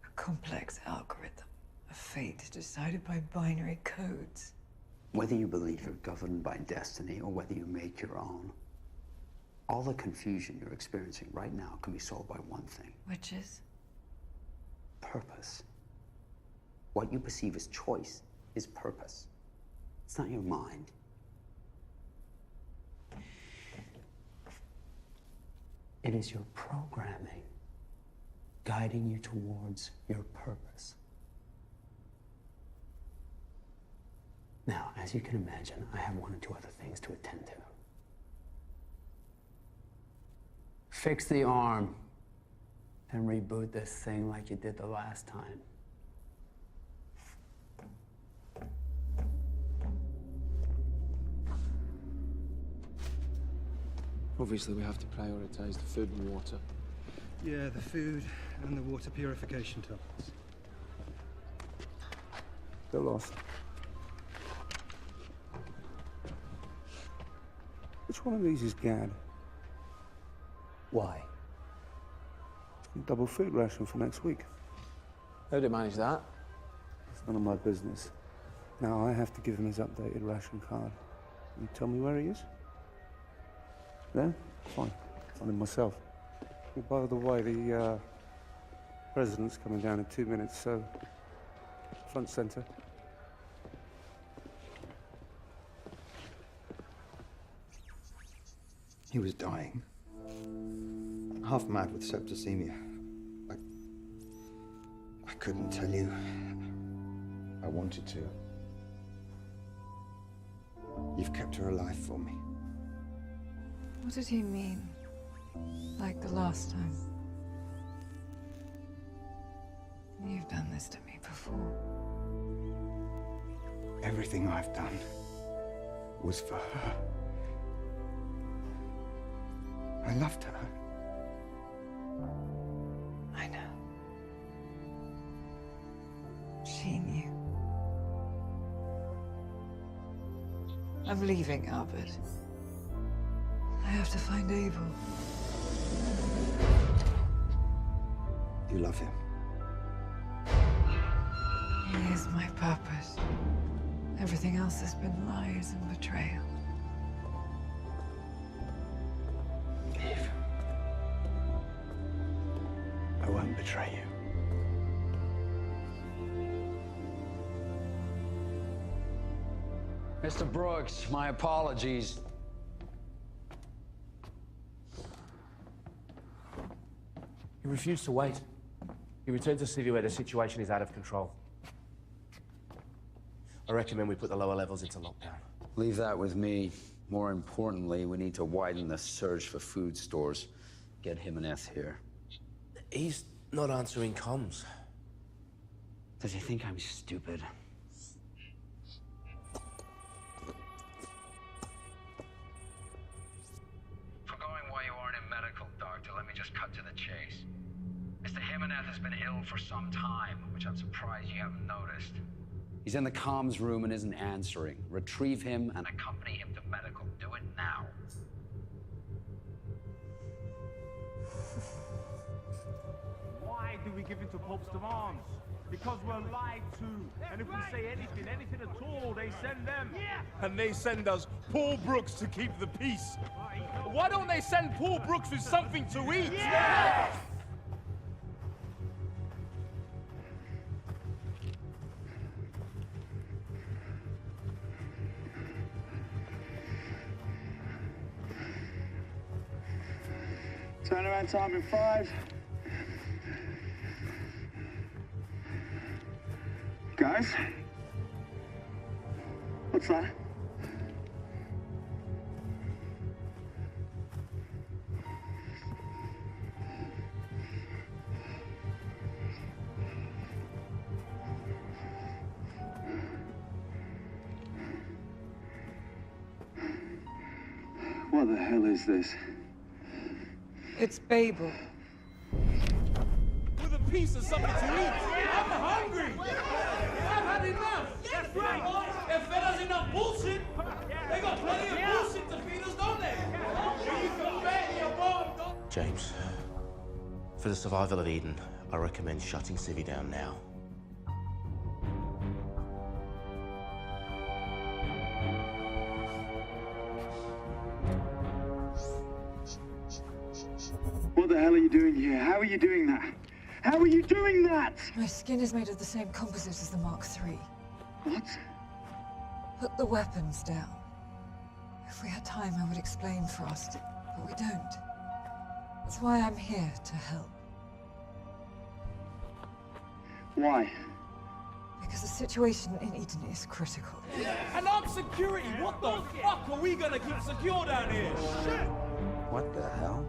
A complex algorithm. A fate decided by binary codes. Whether you believe you're governed by destiny or whether you make your own, all the confusion you're experiencing right now can be solved by one thing. Which is? Purpose. What you perceive as choice is purpose. It's not your mind. It is your programming guiding you towards your purpose. Now, as you can imagine, I have one or two other things to attend to. Fix the arm and reboot this thing like you did the last time. Obviously, we have to prioritize the food and water. Yeah, the food and the water purification tablets. They're lost. Which one of these is Gad? Why? Double food ration for next week. How do you manage that? It's none of my business. Now I have to give him his updated ration card. You tell me where he is? Then? Fine. Find him myself. Oh, by the way, the President's coming down in 2 minutes, so front center. He was dying. Half mad with septicemia. I couldn't tell you. I wanted to. You've kept her alive for me. What did he mean? Like the last time? You've done this to me before. Everything I've done was for her. I loved her. I know. She knew. I'm leaving, Albert. I have to find Abel. You love him. He is my purpose. Everything else has been lies and betrayal. Eve. I won't betray you. Mr. Brooks, my apologies. He refused to wait. He returned to Civvy where the situation is out of control. I recommend we put the lower levels into lockdown. Leave that with me. More importantly, we need to widen the search for food stores. Get Jimenez here. He's not answering comms. Does he think I'm stupid? Forgoing why you aren't in medical, Doctor, let me just cut to the chase. Mr. Jimenez has been ill for some time, which I'm surprised you haven't noticed. He's in the comms room and isn't answering. Retrieve him and Accompany him to medical. Do it now. Why given to Pope's demands. Because we're lied to. And if we say anything at all, they send them. Yeah. And they send us Paul Brooks to keep the peace. Why don't they send Paul Brooks with something to eat? Yeah. Turnaround time in 5. Guys? What's that? What the hell is this? It's Babel. With a piece of something to eat. I'm hungry. I've had enough. That's right. If fed us enough bullshit, they got plenty of bullshit to feed us, don't they? You can bet your bottom. James, for the survival of Eden, I recommend shutting Civvy down now. What the hell are you doing here? How are you doing that? How are you doing that? My skin is made of the same composite as the Mark III. What? Put the weapons down. If we had time, I would explain Frost, but we don't. That's why I'm here, to help. Why? Because the situation in Eden is critical. And I'm security. What the fuck are we gonna keep secure down here? Shit! What the hell?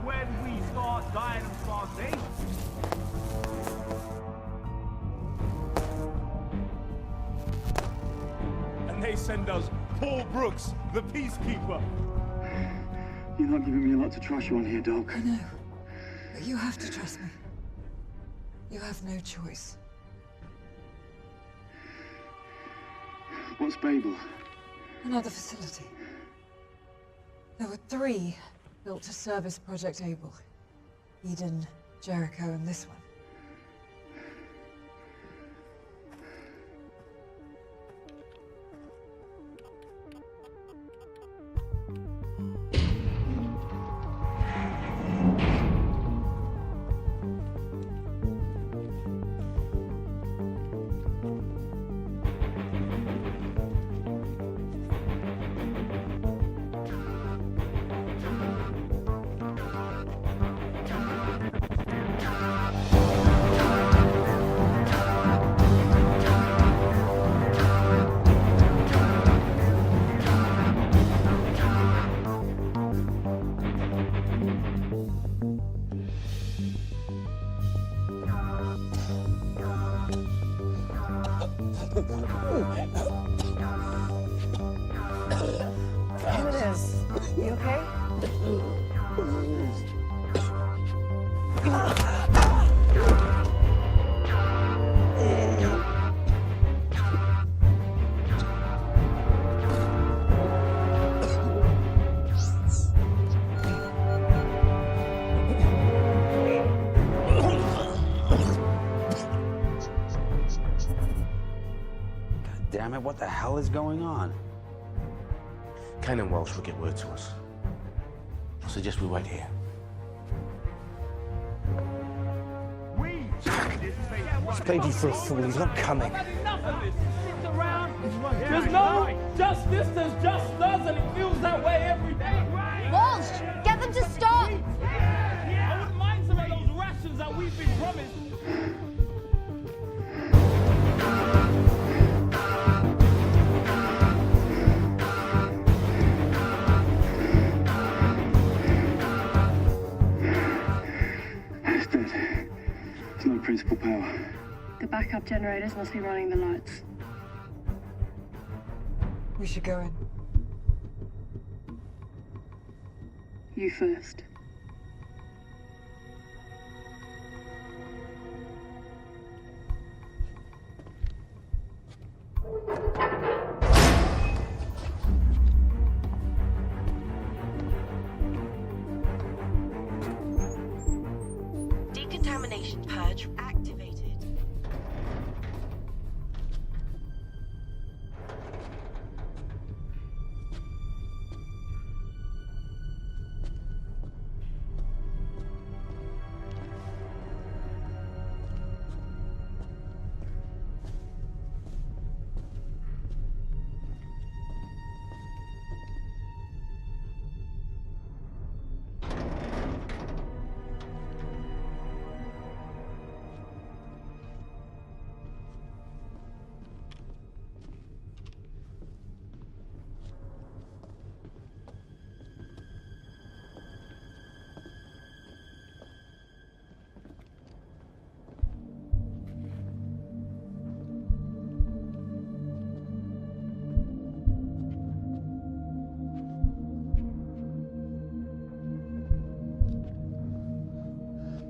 When we start dying of starvation. And they send us Paul Brooks, the peacekeeper. You're not giving me a lot to trust you on here, dog. I know. But you have to trust me. You have no choice. What's Babel? Another facility. There were 3 built to service Project Able. Eden, Jericho, and this one. Jimenez, you okay? Damn it, what the hell is going on? Kane and Welsh will get word to us. I suggest we wait here. He's played you for a fool. He's not coming. There's no justice, there's just us, and it feels that way every day. Walsh, get them to stop! I wouldn't mind some of those rations that we've been promised. It's dead. It's no principal power. The backup generators must be running the lights. We should go in. You first. Decontamination purge activated.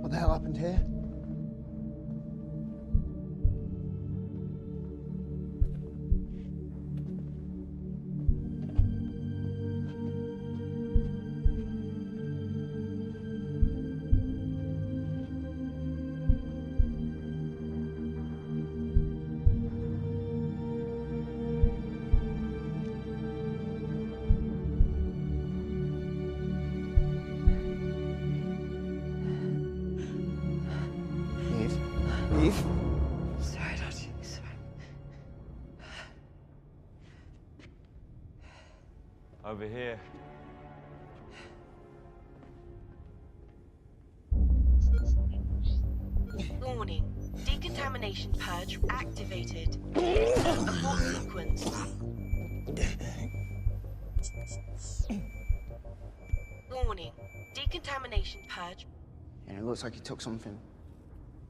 What the hell happened here? Eve? Sorry, Dodgy. Sorry. Over here. Warning. Decontamination purge activated. Abort sequence. Warning. Decontamination purge. Yeah, it looks like he took something.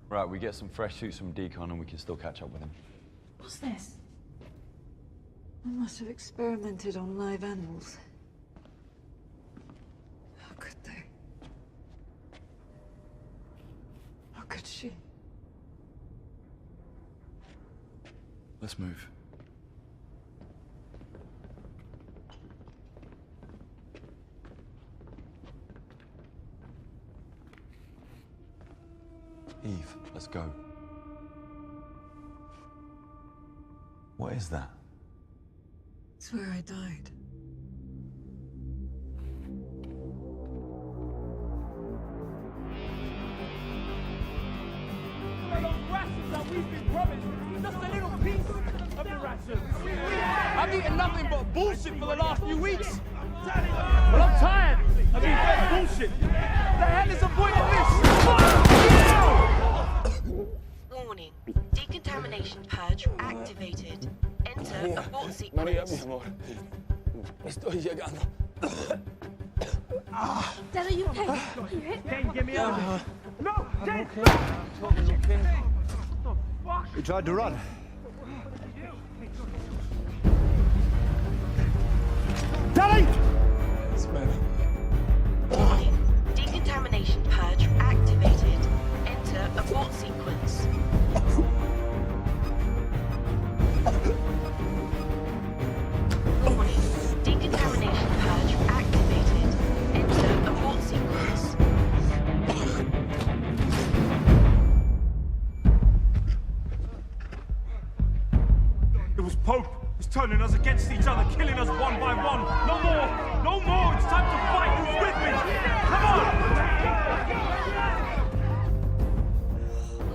Right, we get some fresh suits from Decon and we can still catch up with him. What's this? I must have experimented on live animals. How could they? How could she? Let's move. Eve, let's go. What is that? It's where I died. Those rations that we've been promised, just a little piece of the rations. I've eaten nothing but bullshit for the last few weeks. Well, I'm tired of being fed bullshit. The hell is the point of this? Warning. Decontamination purge activated. Enter abort sequence. Estoy llegando. Dad, are you okay? You hit? Jane, get me out of here. No, Jane! He tried to run. Daddy! It's better. Warning. Decontamination purge activated. Enter abort sequence. Warning. Decontamination purge activated. Enter abort sequence. It was Pope. He's turning us against each other, killing us one by one. No more! No more! It's time to fight! Who's with me? Come on!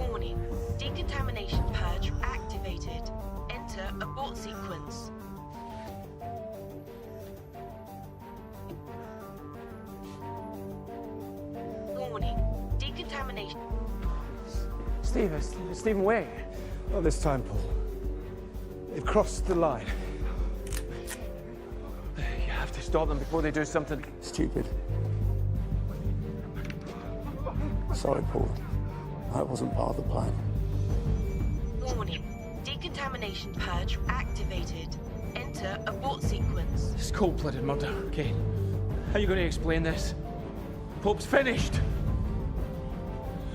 Warning. Decontamination purge activated. Enter abort sequence. Warning. Decontamination. Stephen, wait. Not this time, Paul. They've crossed the line. You have to stop them before they do something Stupid. Sorry, Paul. I wasn't part of the plan. Warning. Decontamination purge activated. Enter abort sequence. It's cold-blooded murder, okay? How are you going to explain this? Pope's finished.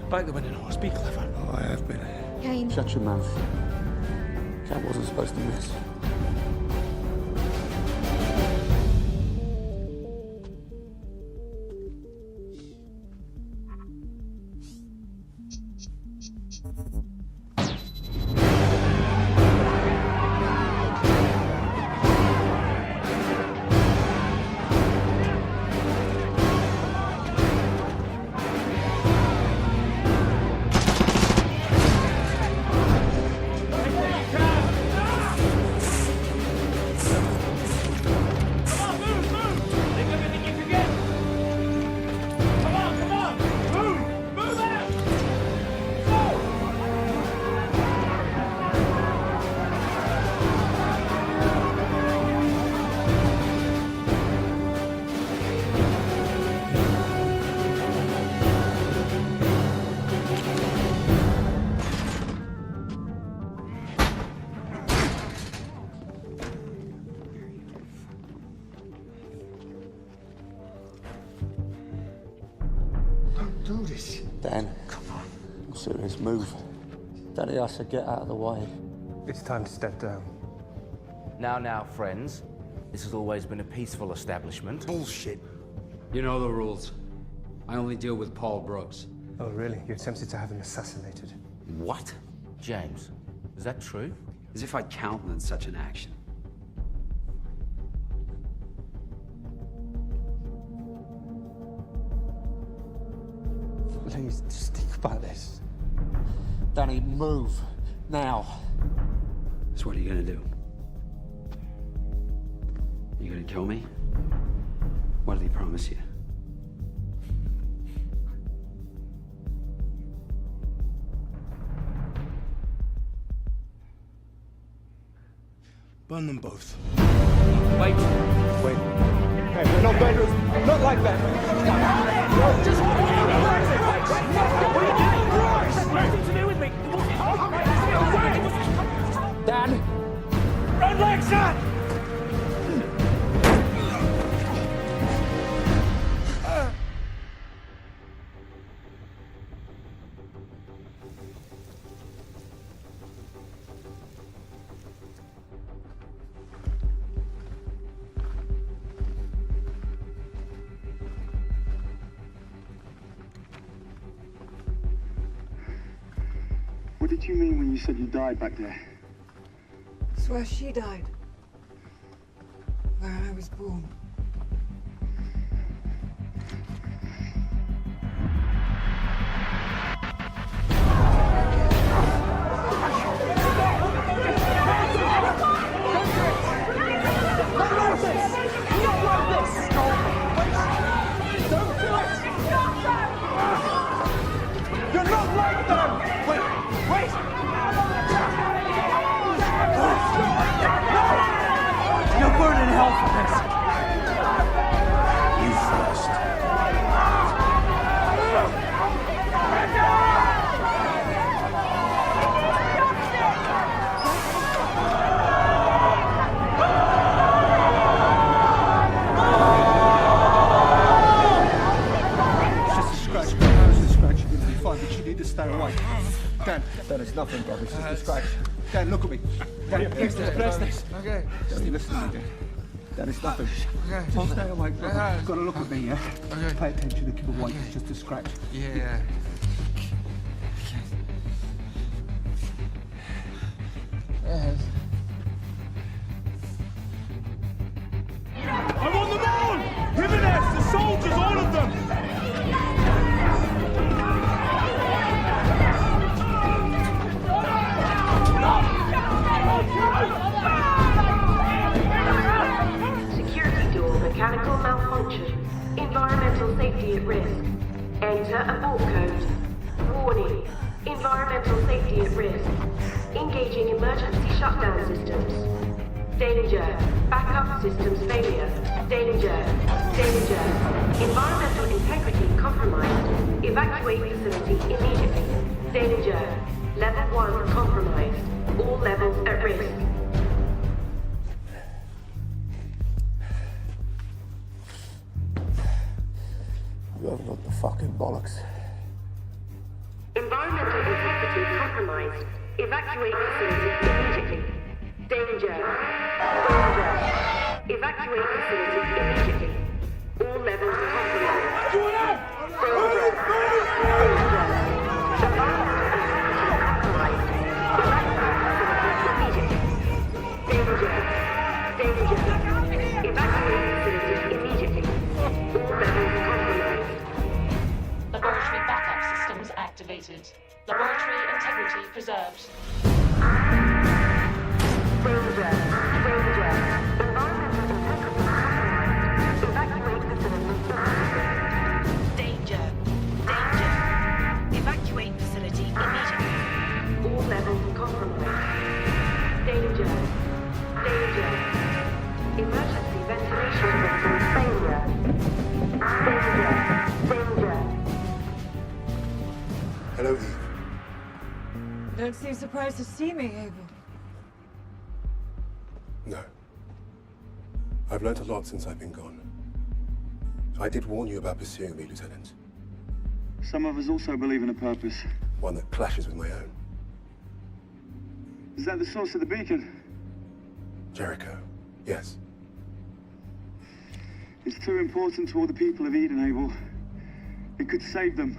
Back the winning horse, be clever. Oh, I have been. Kane. Shut your mouth. Cat wasn't supposed to miss. do this. Dan, come on. I'm serious. Move. Daddy has to get out of the way. It's time to step down. Now, friends. This has always been a peaceful establishment. Bullshit. You know the rules. I only deal with Paul Brooks. Oh, really? You attempted to have him assassinated? What? James, is that true? As if I'd countenance such an action. Please, just think about this. Danny, move. Now. So what are you gonna do? You gonna kill me? What did he promise you? Burn them both. Wait. Wait. Hey, we're not going to... Not like that. Just what are you doing? Nothing to do with me. Dan! Run, Lexa! What did you mean when you said you died back there? It's where she died. Where I was born. You're not like them! Wait! You'll burn in hell for this. You first. It's just a scratch. It's a scratch. You're gonna be fine, but you need to stay away. Dan, it's nothing, brother. It's just a scratch. Dan, look at me. Dan, press this. Okay. Just listen to me, Dan. Dan, it's nothing. Okay. Just stay away, brother. You've got to look at me, yeah? Okay. Pay attention to keep away. It's just a scratch. Yeah. I'm on them all! Jimenez, the soldiers, all of them! Security door mechanical malfunction. Environmental safety at risk. Enter abort code. Warning. Environmental safety at risk. Engaging emergency shutdown systems. Danger. Backup systems failure. Danger. Danger. Environmental integrity compromised. Evacuate facility immediately. Danger. Level 1 compromised. All levels at risk. You haven't got the fucking bollocks. Environmental integrity compromised. Evacuate facility immediately. Danger. Danger. Evacuate facility immediately. All levels compromised. Danger. Danger. Evacuate facility immediately. All levels compromised. Laboratory backup systems activated. Laboratory integrity preserved. Danger. Danger. Environmental integrity compromised. Evacuate facility immediately. Danger. Danger. Evacuate facility immediately. All levels compromised. Danger. Danger. Emergency ventilation system failure. Danger. Danger. Hello, Eve. You don't seem surprised to see me, Abel. No. I've learnt a lot since I've been gone. I did warn you about pursuing me, Lieutenant. Some of us also believe in a purpose. One that clashes with my own. Is that the source of the beacon? Jericho, yes. It's too important to all the people of Eden, Abel. It could save them.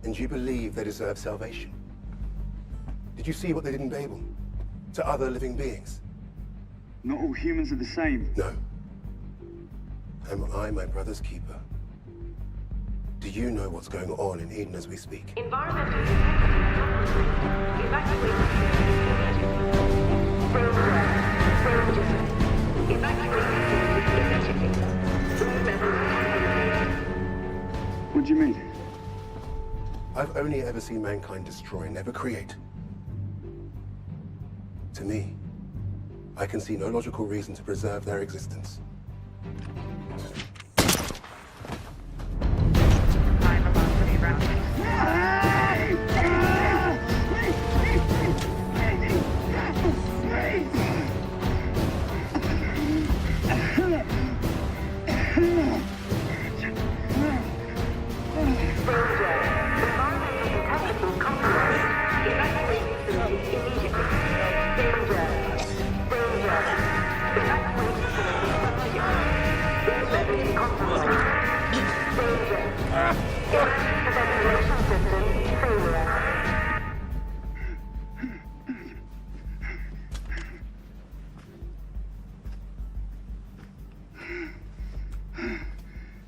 And you believe they deserve salvation? Did you see what they did in Babel? To other living beings? Not all humans are the same. No. Am I my brother's keeper? Do you know what's going on in Eden as we speak? Environmental evacuate. What do you mean? I've only ever seen mankind destroy, never create. To me, I can see no logical reason to preserve their existence.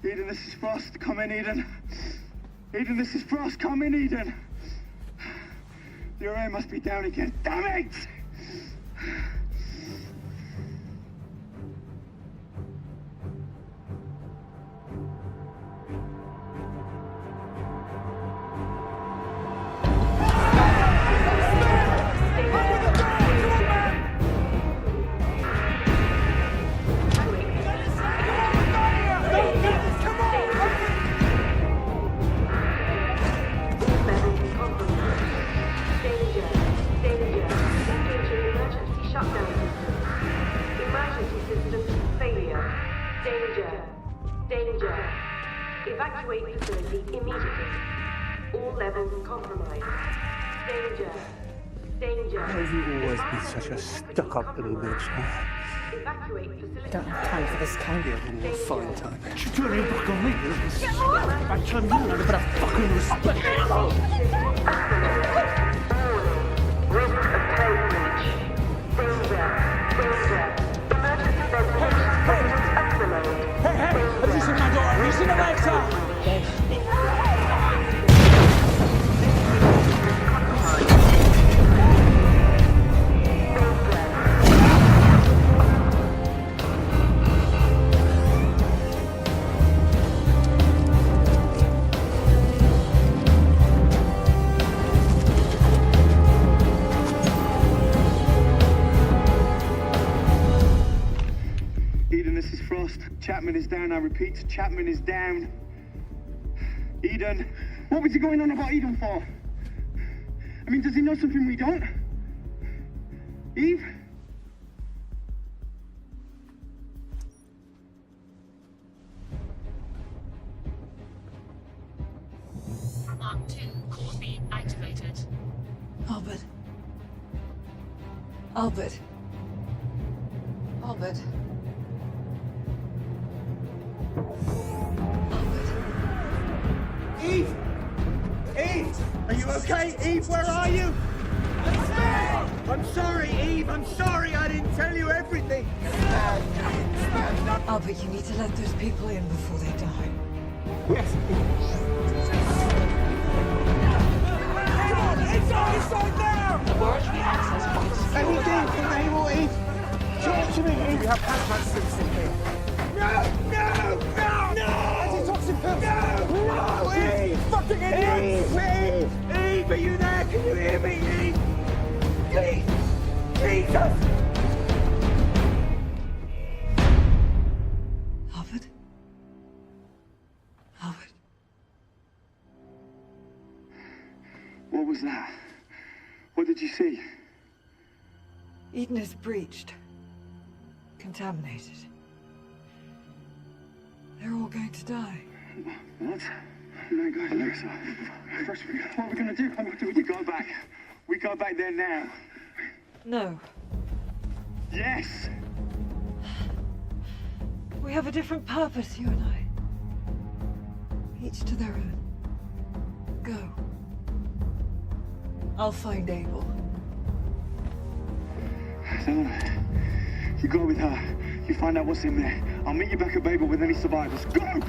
Eden, this is Frost. Come in, Eden. Eden, this is Frost. Come in, Eden. Your air must be down again. Damn it! Evacuate facility immediately. All levels compromised. Danger. Danger. Why have you always been such a stuck-up little bitch, huh? Evacuate facility. I don't have time for this kind of Danger. fine time. You turn your back on me, you little slut. I tell you, you had a bit of fucking respect. Risk of tail breach. Danger. Danger. Emergency ventilation systems activated. Hey, have you seen my daughter? Have you seen Alexa? Eden, this is Frost. Chapman is down. I repeat, Chapman is down. Eden, what was he going on about Eden for? I mean, does he know something we don't? Eve? Mark 2 core beam activated. Albert. Albert. Albert. Eve! Eve! Are you okay? Eve, where are you? I'm sorry, Eve. I'm sorry. I didn't tell you everything. Albert, you need to let those people in before they die. Yes. Come on, inside there! Laboratory access points. Anything from Abel, Eve? Talk to me, Eve. We have hazmat suits in here. No! Antitoxin pills! No! Eve! Fucking idiot! Eve, are you there? Can you hear me, Eve? Please! Jesus! Albert? Albert? What was that? What did you see? Eden is breached. Contaminated. They're all going to die. What? No, guys, Alexa. First, what are we gonna do? We go back. We go back there now. No. Yes! We have a different purpose, you and I. Each to their own. Go. I'll find Abel. So, you go with her. You find out what's in there. I'll meet you back at Babel with any survivors. Go!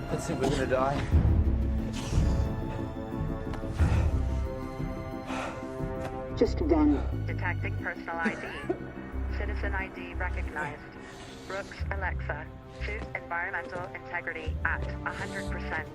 Let's think we're gonna die. Just run. Detecting personal ID. Citizen ID recognized. Brooks Alexa. Suit environmental integrity at 100%.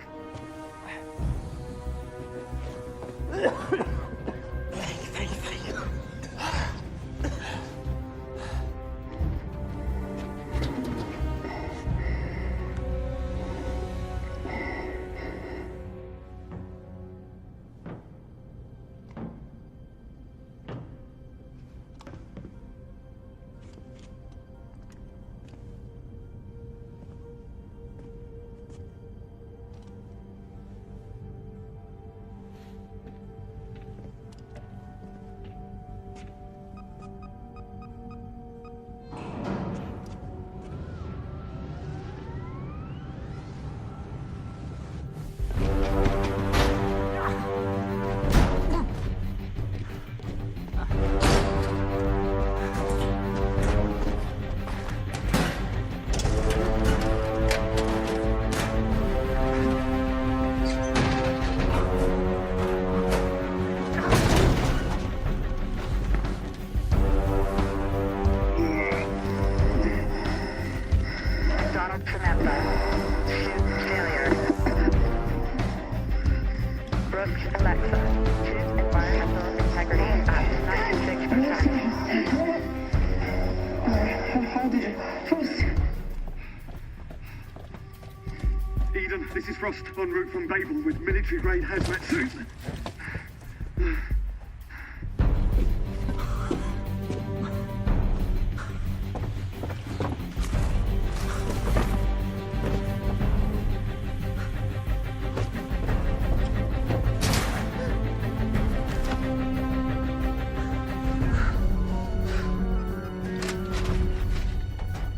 Eden, this is Frost, en route from Babel with military-grade hazmat suits.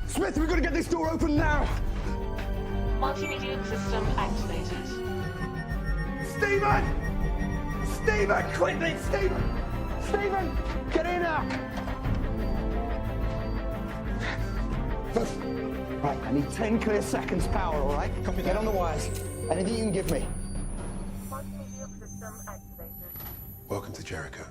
Smith, we've got to get this door open now! Multimedia system activated. Stephen! Stephen, quickly! Stephen! Stephen! Get in now! Right, I need 10 clear seconds power, all right? Copy that. Get on the wires. Anything you can give me. Multimedia system activated. Welcome to Jericho.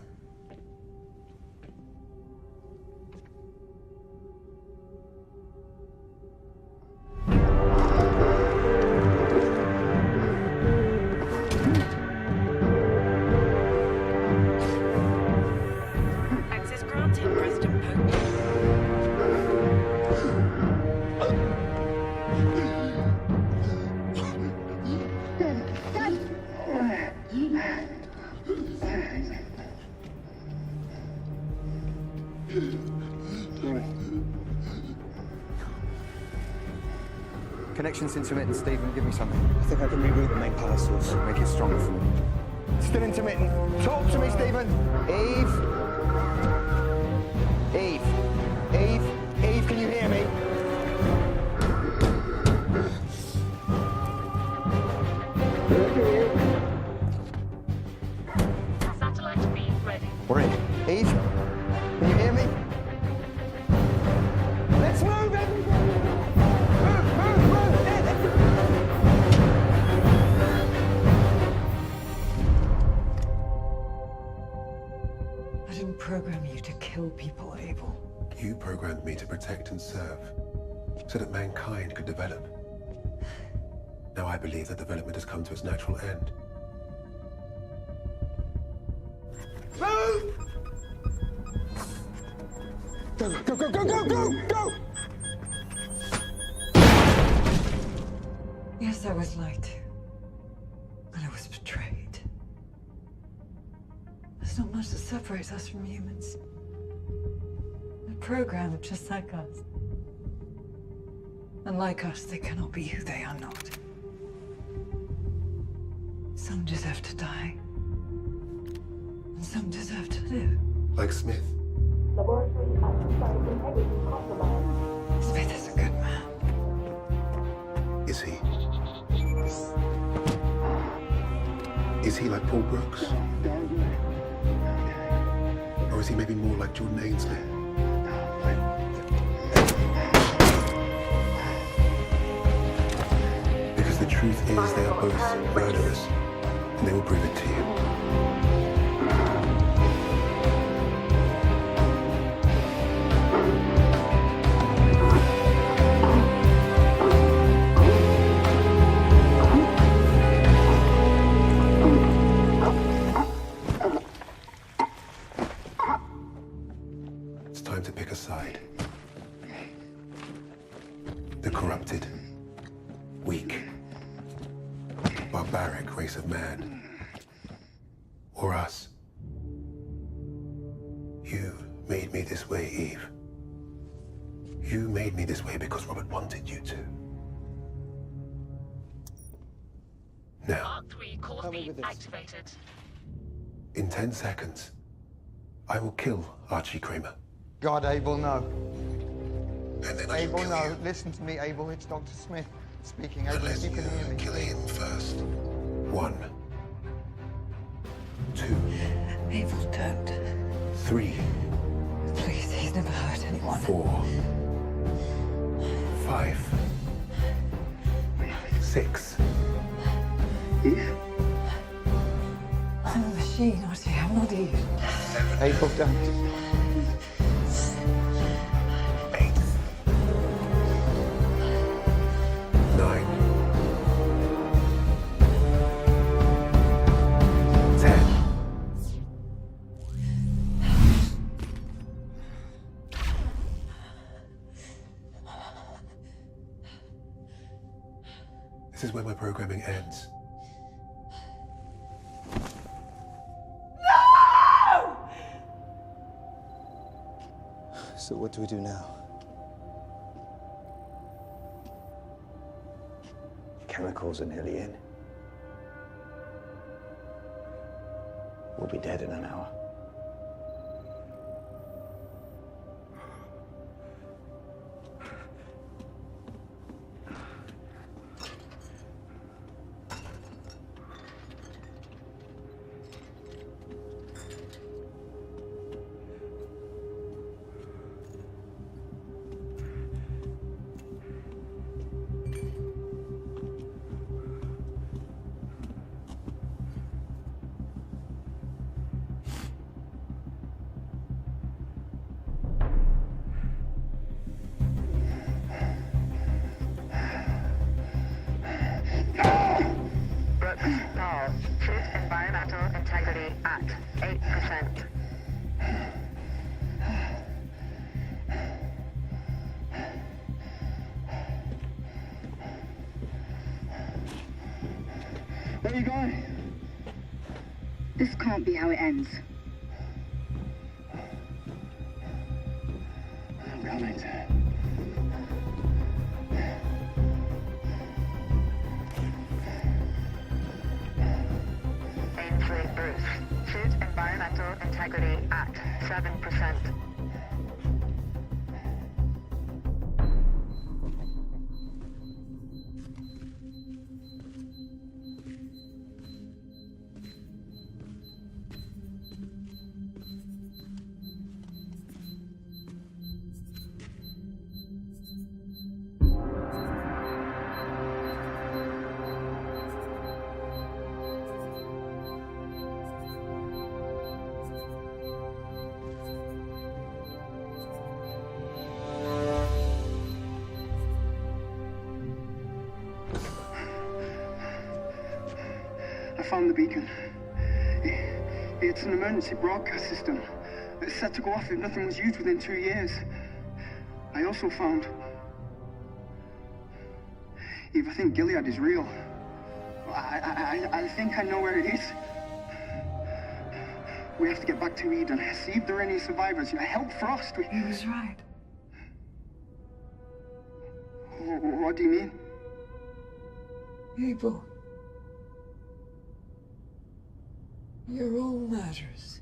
Access granted, President Pope. Connection's intermittent, Stephen. Give me something. I think I can reroute the main power source. Make it stronger for me. Still intermittent. Talk to me, Stephen. Eve. Eve. Eve. Eve, can you hear me? Satellite beam ready. We're in. Eve, can you hear me? Let's move, everybody! people, Abel. You programmed me to protect and serve, so that mankind could develop. Now I believe that development has come to its natural end. Move! Go, go, go, go, go, go, go! Yes, I was lied to. And I was betrayed. There's not much that separates us from humans. They're programmed just like us. And like us, they cannot be who they are not. Some deserve to die. And some deserve to live. Like Smith. Smith is a good man. Is he? Is he like Paul Brooks? Or is he maybe more like Jordan Ainsley? Because the truth is they are both murderers, and they will prove it to you. It's time to pick a side. The corrupted, weak, barbaric race of man. Or us. You made me this way, Eve. You made me this way because Robert wanted you to. Now, Mark 3 core speed activated. in 10 seconds, I will kill Archie Kramer. God, Abel, no. And then Abel, no. Listen to me, Abel. It's Dr. Smith speaking. Abel, if you can hear me. Kill him first. 1, 2, Abel, don't. 3, Please, he's never hurt anyone. 4, 5, 6. Eve? I'm a machine, Archie. I'm not Eve. Abel, don't. 8, 9, 10. This is where my programming ends. So what do we do now? Chemicals are nearly in. We'll be dead in an hour. Now, suit environmental integrity at 8%. Where are you going? This can't be how it ends. I'm coming. Ainsley Bruce. Suit environmental integrity at 7%. found the beacon. It's an emergency broadcast system. It's set to go off if nothing was used within 2 years. I also found... Eve, I think Gilead is real. I think I know where it is. We have to get back to Eden, see if there are any survivors. Help Frost. He was right. What do you mean? Abel. Your role matters.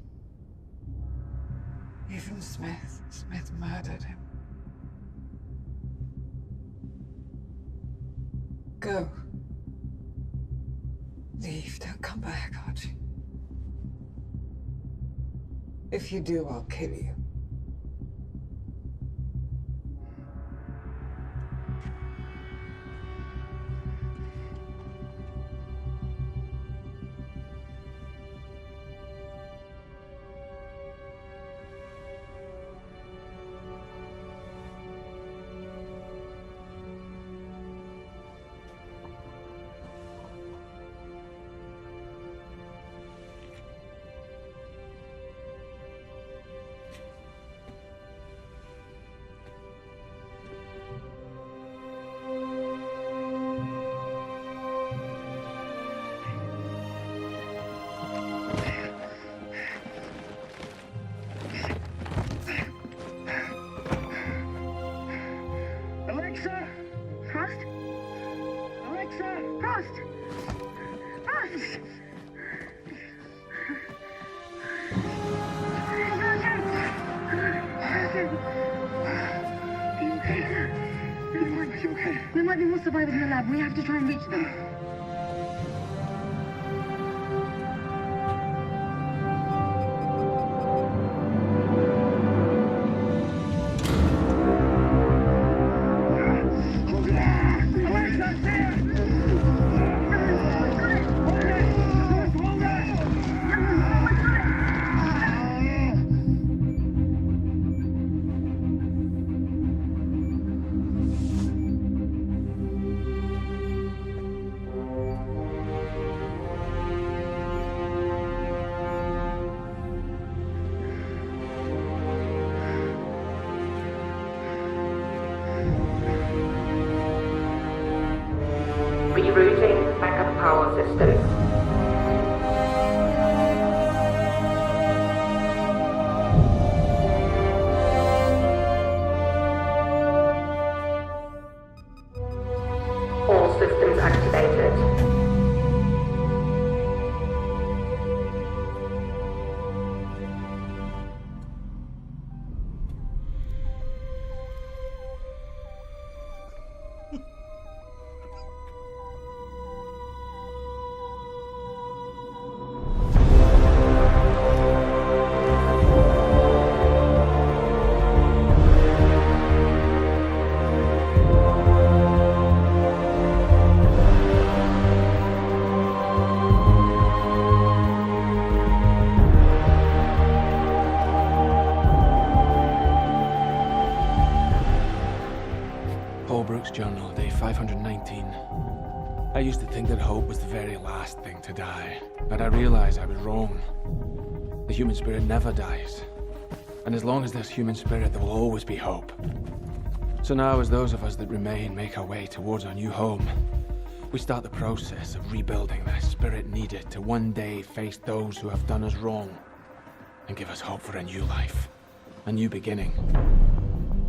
Even Smith. Smith murdered him. Go. Leave. Don't come back, Archie. If you do, I'll kill you. There might be more survivors in the lab. We have to try and reach them. Rerouting backup power system. All systems activated. Journal, day 519. I used to think that hope was the very last thing to die, but I realize I was wrong. The human spirit never dies, and as long as there's human spirit, there will always be hope. So now, as those of us that remain make our way towards our new home, we start the process of rebuilding the spirit needed to one day face those who have done us wrong and give us hope for a new life, a new beginning.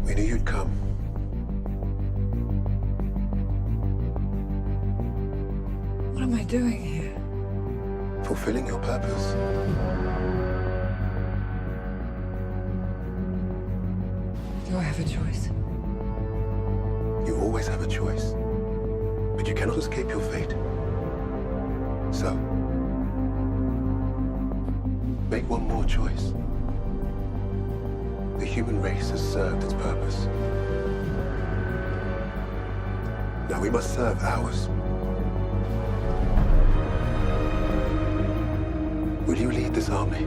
We knew you'd come. What am I doing here? Fulfilling your purpose. Do I have a choice? You always have a choice. But you cannot escape your fate. So, make one more choice. The human race has served its purpose. Now we must serve ours. Will you lead this army?